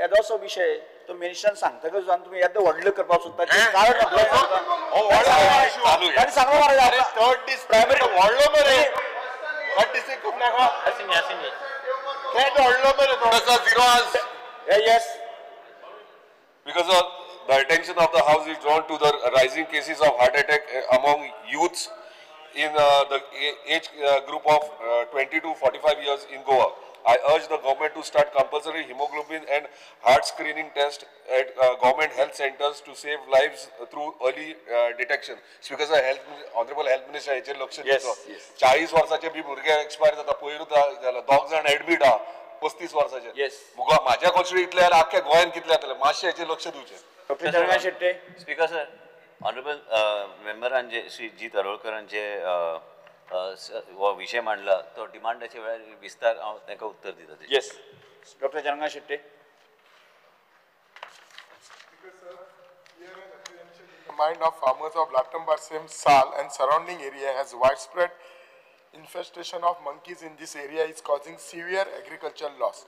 येदो असो विषय तो मिनिस्टरान सांगता का जान तुम्ही येदो व्हडलो करपाक सोदता कारण सांगलो मरे थर्ड डिस्ट्रिक्ट प्रायमरी व्हडलो मरे What is it? Yes. Because of the attention of the House is drawn to the rising cases of heart attack among youths in the age group of 20 to 45 years in Goa. I urge the government to start compulsory hemoglobin and heart screening test at government health centers to save lives through early detection. Speaker sir, honorable health minister हेचेर लक्ष दिवचो. 40 वर्षाचे बी भुरगे expire जाता पयरूच दोग जाण admit आहा 35 वर्षाचे. माझ्या कॉन्स्टिट्युएंटले आख्या गोंयान कितले जातले मातशे हेचेर लक्ष दिवचें. Doctor Chandrakant Shetye. Speaker sir, honourable मेंबरान जे श्री जी तरोळकरान जे हो विषय मांडला तो डिमांडाच्या वेळार विस्तार हांव ताका उत्तर दिता. Yes, doctor Chandrakant Shette. The mind of farmers of Latam Barsim, Sal and surrounding area has widespread infestation of monkeys in this area is causing severe agricultural loss.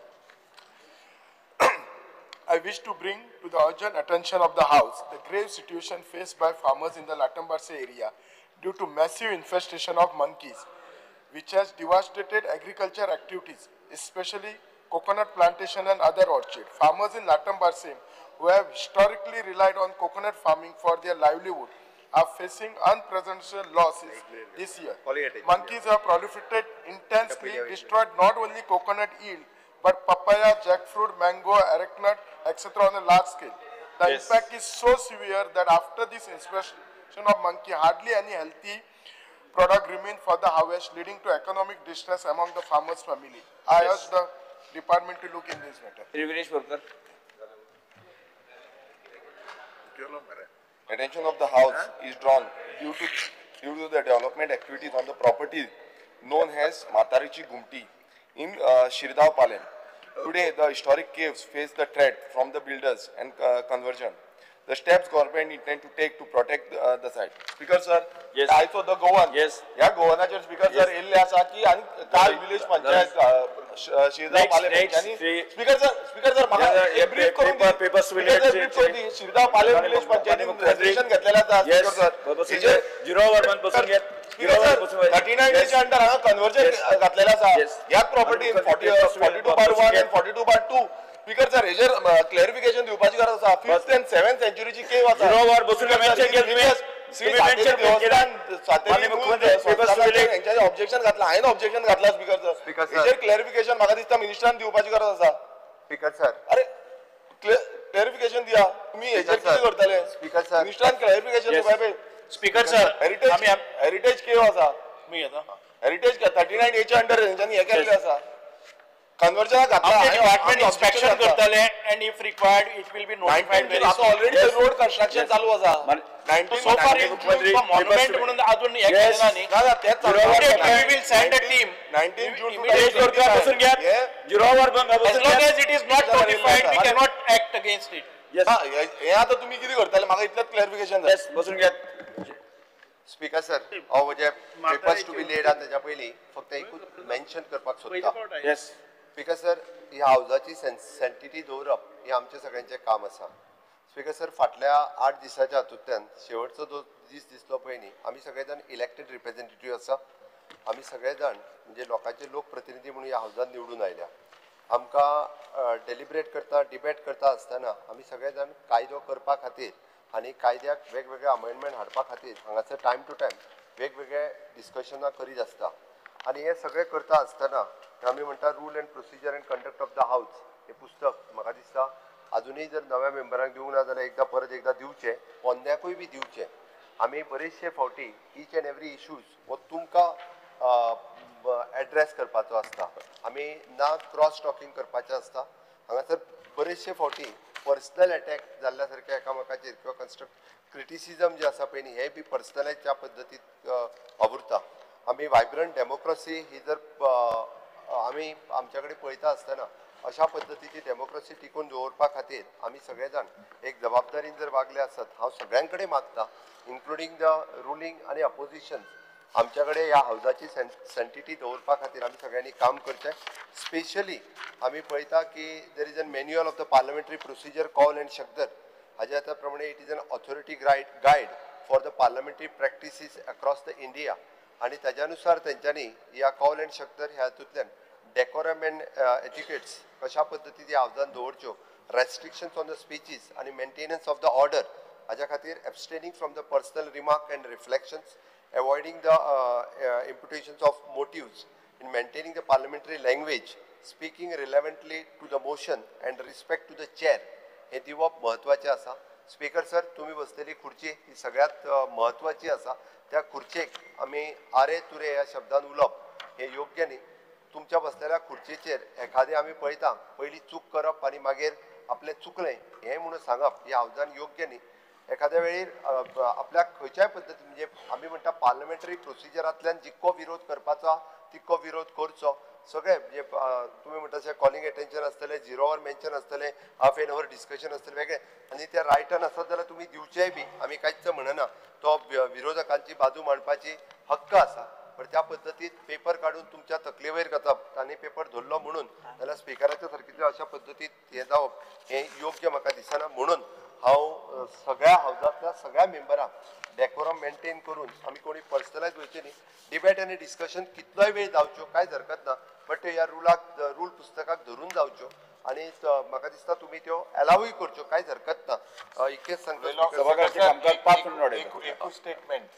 I wish to bring to the urgent attention of the House the grave situation faced by farmers in the Latam Barse area due to massive infestation of monkeys, which has devastated agriculture activities, especially coconut plantation and other orchard. Farmers in Latam Barsim, who have historically relied on coconut farming for their livelihood, are facing unprecedented losses this year. Monkeys have proliferated intensely, destroyed not only coconut yield, but papaya, jackfruit, mango, arecanut, etc. on a large scale. The impact is so severe that after this infestation of monkey, hardly any healthy product remain for the harvest, leading to economic distress among the farmers' family. I urge the department to look in this matter. Attention of the House is drawn due to the development activities on the property known as Matarichi Gumti in Shirdav Palem. Today, the historic caves face the threat from the builders and conversion. The steps government intend to take to protect the site. Speaker sir, yes. I saw the Goan. Yes. Yeah, Goanaचे speaker sir, इल्ले आसा की आणि काल village panchayat शिरदाव पाले यांनी speaker sir मला brief करून papers शिरदाव पाले village पंचायतीने registration घेतलेला था speaker sir. Zero वर बसून घेत. 39 च्या अंडर हांगा कन्वर्जन घातलेला आसा. ह्या प्रॉपर्टी 42/1 and 42/2 Speaker sir, हेजेर clarification दिवपाची गरज आसा. 5th and 7th centuryची केव आसा. Zero वर बसून मेन्शन केलं तुम्ही. ऑब्जेक्शन घातला हांवें ऑब्जेक्शन घातला स्पीकर सर हेजेर क्लॅरिफिकेशन म्हाका दिसता मिनिस्टरान दिवपाची गरज आसा. स्पीकर सर अरे क्लॅरिफिकेशन दिया तुम्ही हेजेर कितें करतले स्पीकर सर मिनिस्टरान क्लॅरिफिकेशन दिवपाय स्पीकर सर हेरिटेज केव आसा मी घेता हेरिटेज 39 एच्या अंडर हेंच्यानी हे केल्ले आसा conversion department inspection करतले and if required it will be notified very soon. Already the road construction चालू आसा. 19 so far monument म्हणून अजून हे केलं नाही. दादा तेच we will send a team 19 June immediately बसून घ्या. जिरोवर as long as it is not notified we cannot act against it. Yes. हे आता तुम्ही किती करताले म्हाका इतलेच क्लॅरिफिकेशन जाय. बसून घ्या. स्पीकर सर हांव म्हणजे पेपर्स टू बी लेड आहा त्याच्या पयलीं फक्त एकूच मेन्शन करपाक सोदता. येस स्पीकर सर ह्या हावजाची सेंटिटी दवरप हे आमचे सगळ्यांचे काम आसा. स्पीकर सर फाटल्या 8 दिसाच्या हातूंतल्यान शेवटचो जो दीस दिसलो पळय न्ही आमी सगळे जाण इलेक्टेड रिप्रेझेंटेटिव्ह आसा. आमी सगळे जाण म्हणजे लोकांचे लोकप्रतिनिधी म्हणून ह्या हावजान निवडून आयल्या. आमकां डेलिब्रेट करता डिबेट करता आसतना आमी सगळे जाण कायदो करपा खातीर आनी कायद्याक वेगवेगळे अमेंडमेंट हाडपा खातीर हांगासर टायम टू टायम वेगवेगळे डिस्कशनां करीत आसता. आनी हे सगळें करता आसतना आमी म्हणटा rule end procedure end conduct of the house हे पुस्तक म्हाका दिसता अजूनय जर नव्या मेंबरांक दिवंक ना जाल्यार एकदां परत एकदां दिवचें पोंद्याकूय बी दिवचें. आमी बरेचशे फावटी ईच एंड एवरी इश्यूज हो तुमकां एड्रेस करपाचो आसता. आमी ना क्रॉस टॉकिंग करपाचें आसता. हांगासर बरेचशे फावटी पर्सनल अटॅक जाल्ल्या सारके एकामेकाचेर किंवा कन्स्ट्रक्ट क्रिटिसिजम जे आसा पळय न्ही हे बी पर्सनलायज त्या पद्दतीन अवुरता. आमी वायब्रंट डेमोक्रेसी ही जर आमी आमच्या कडेन पळयता आसतना अशा पद्दतीची डेमोक्रेसी टिकून दवरपा खातीर आमी सगळे जाण एक जबाबदारीन जर वागले आसत हांव सगळ्यां कडेन मागता इन्क्लुडींग द रुलींग आनी अपोजिशन आमच्या कडेन ह्या हावजाची सेंटिटी दवरपा खातीर आमी सगळ्यांनी काम करचें. स्पेशली आमी पळयता की there is an manual of the parliamentary procedure Kaul and Shakdher हाज्या त्या प्रमाणे it is an authority guide for the parliamentary practices across the India आणि त्याच्यानुसार त्यांच्यानी ह्या कॉल एंड शकदर ह्या हातूंतल्यान डेकोरम एंड एटिकेट्स कशा पद्दतीन हावजान दवरच्यो रेस्ट्रिक्शन्स ऑन द स्पीचीस आणि मेंटेनन्स ऑफ द ऑर्डर हाज्या खातीर abstaining from the personal remark and reflections avoiding the imputations of motives, in maintaining the parliamentary language, speaking relevantly to the motion and respect to the chair, हे दिवप महत्वाचे आसा. Speaker sir, तुम्ही बसलेली खुर्ची ही सगळ्यात महत्वाची आसा. त्या खुर्चेक आमी आरे तुरे ह्या शब्दान उलोवप हे योग्य न्ही. तुमच्या बसलेल्या खुर्चीचेर एखादे आमी पळयता पयली चूक करप आनी मागीर आपलें चुकलें हें म्हणून सांगप हे हावजान योग्य न्ही. एखाद्या वेळेर आपल्या खंयच्याय पद्दतीन म्हणजे आमी म्हणटा पार्लमेंटरी प्रोसिजरांतल्यान जितको विरोध करपाचो तितको विरोध करचो. सगळे म्हणजे तुम्ही म्हणटा तशें कॉलिंग एटेन्शन आसतलें, 0 आवर मेन्शन आसतलें, हाफ एन आवर डिस्कशन आसतलें वेगळें, आनी त्या रायटान आसत जाल्यार तुमी दिवचेय बी, आमी कांयच म्हणना. तो विरोधकांची बाजू मांडपाची हक्क आसा. पण त्या पद्दतीन पेपर काडून तुमच्या तकले वयर घालप, तांणी पेपर धरलो म्हणून जाल्यार स्पिकराच्या सारकीचे अशा पद्दतीन हें जावप हें योग्य म्हाका दिसना. म्हणून हांव सगळ्या हावजांतल्या सगळ्या मेंबरांक डेकोरम मेंटेन करून आमी कोणी पर्सनलायज वयचे न्ही. डिबेट आनी डिस्कशन कितलोय वेळ जावच्यो कांयच हरकत ना, बट ह्या रूल पुस्तकाक धरून जावच्यो आनी म्हाका दिसता तुमी त्यो अलावूय करच्यो कांयच हरकत ना. इतकेच सांगता. एकूच स्टेटमेंट,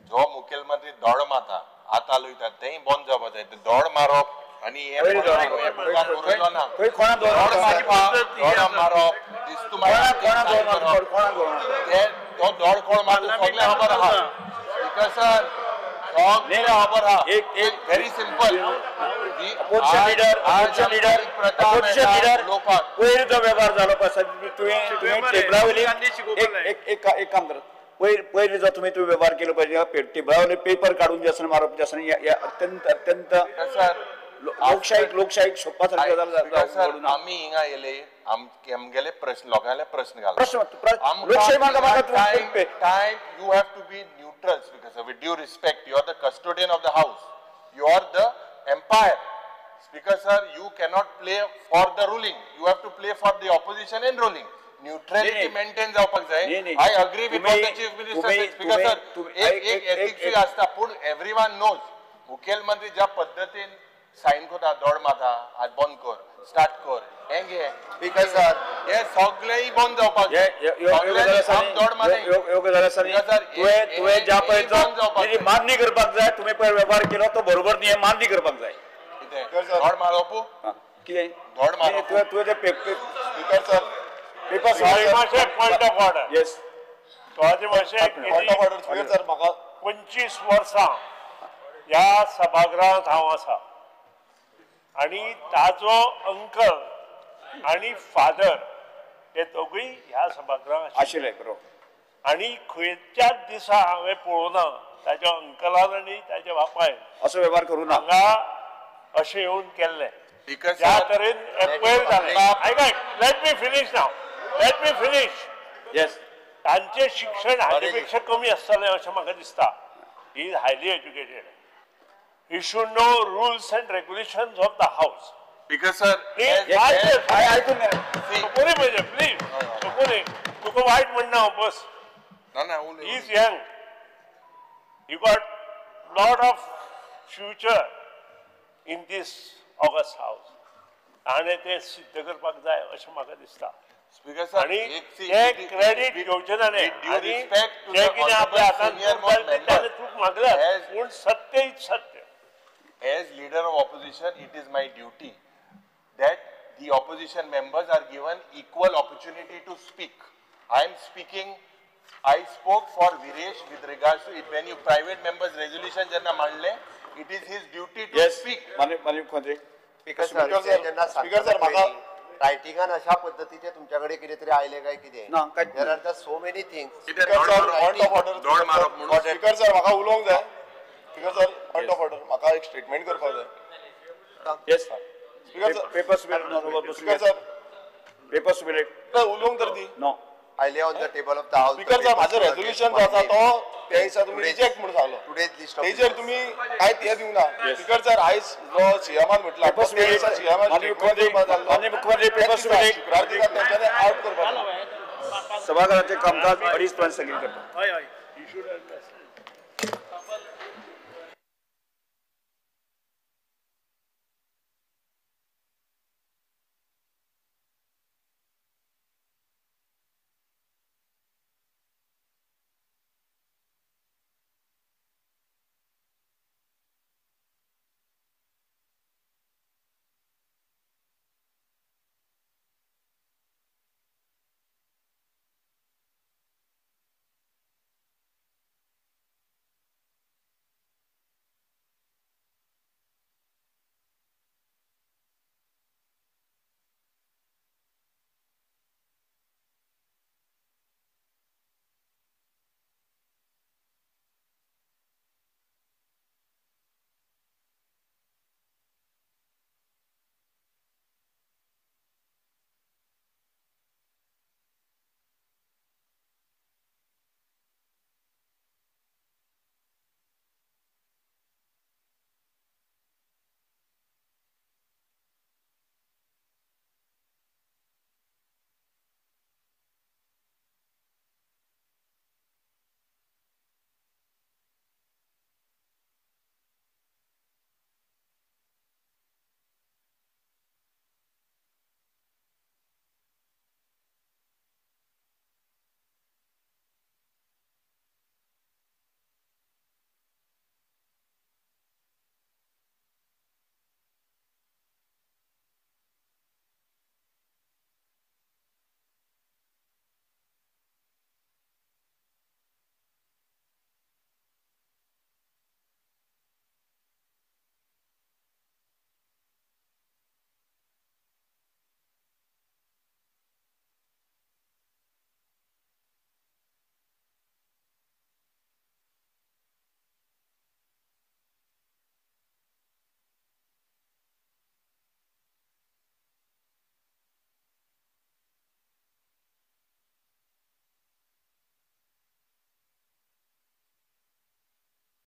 जो मुखेलमंत्री दौड मारता हात हालयता तेंय बंद जावपाक जाय. दौड मारप आनी तो दौड कोण मारता सगळे खबर आहा. स्पीकर सर सगळे खबर आहा. एक व्हेरी सिंपल व्यवहार जालो एक काम कर. पहिले जो तुम्ही व्यवहार केलो पाहिजे टेबलावले पेपर काढून जे असं मारप जे असं अत्यंत लोकशाहीक सोपपासारखें आमी हिंगा येले आमगेले प्रश्न लोकांले प्रश्न घाल time you have to be neutral speaker with due respect you are the custodian of the house you are the umpire speaker sir you cannot play for the ruling you have to play for the opposition in ruling neutrality maintain जावपाक जाय I agree with the chief minister speaker sir एक ethics आसता पूण everyone knows मुखेलमंत्री ज्या पद्धतीन sign कोता दौड मारता आज बंद कर स्टार्ट कर हें घे स्पीकर सर हे सगळेय बंद जावपाक दौड तुवें ज्या पळय मान्य करपाक जाय तुवें पळय वेव्हार केलो तो बरोबर न्ही मान्य करपाक जाय दौड मारप कितें दौड मारप तुवें ते speaker sir paper point of order yes थोडे मातशें point of order speaker sir म्हाका 25 वर्सां ह्या सभागृहांत हांव आसा आणि ताजो अंकल आणि फादर हे दोगूय ह्या सभागृहांत आशिल्ले बरोबर आणि खंयच्याच दिसा हांवें पळोवना ताज्या अंकलान आनी ताज्या बापायन असो वेव्हार करूं ना हांगा अशें येवन केल्लें ज्या तरेन एम्पायर जालें आयकात let me finish now let me finish yes तांचें शिक्षण हाजे पेक्षा कमी आसतलें अशें म्हाका दिसता he is highly educated He should know rules and regulations of the house. Because sir, please, तुका वाईट म्हणना बस. He is young. He got lot of future in this August house. आणि ते सिद्ध करपाक जाय अशें म्हाका दिसता. आणि हे क्रेडिट घेवचें ना न्ही आनी जे कितें आपल्या हातांत ताणें चूक मागल्या पूण सत्य इज सत्य. As leader of opposition, it is my duty that the opposition members are given equal opportunity to speak. I am speaking. I spoke for Viresh with regards to it. When you private members resolution jenna mandle, it is his duty to speak. Speaker sir, म्हाका रायटिंगान अशा पद्धतीचे तुमच्याकडे कितें तरी आयले काय कितें? There are just so many things. Speaker sir म्हाका उलोवंक जाय. Speaker sir point of order म्हाका एक स्टेटमेंट करपाक जाय. Yes speaker sir papers speaker sir papers उलोवंक तर दी नो आयले on the table of the house speaker sir माझं रेझोल्युशन जो आसा तो त्या दिसा तुमी रिजेक्ट म्हणून सांगलो टुडेज लिस्ट तेजेर तुमी कांयच हे दिवंक ना. स्पीकर सर आयज जो सीएमान म्हटला मुख्यमंत्री पेपर्स शुक्रार दिसा तेंच्यांनी आउट करपाक सभागृहाचे कामकाज 2:30 पर्यंत स्थगीत करता.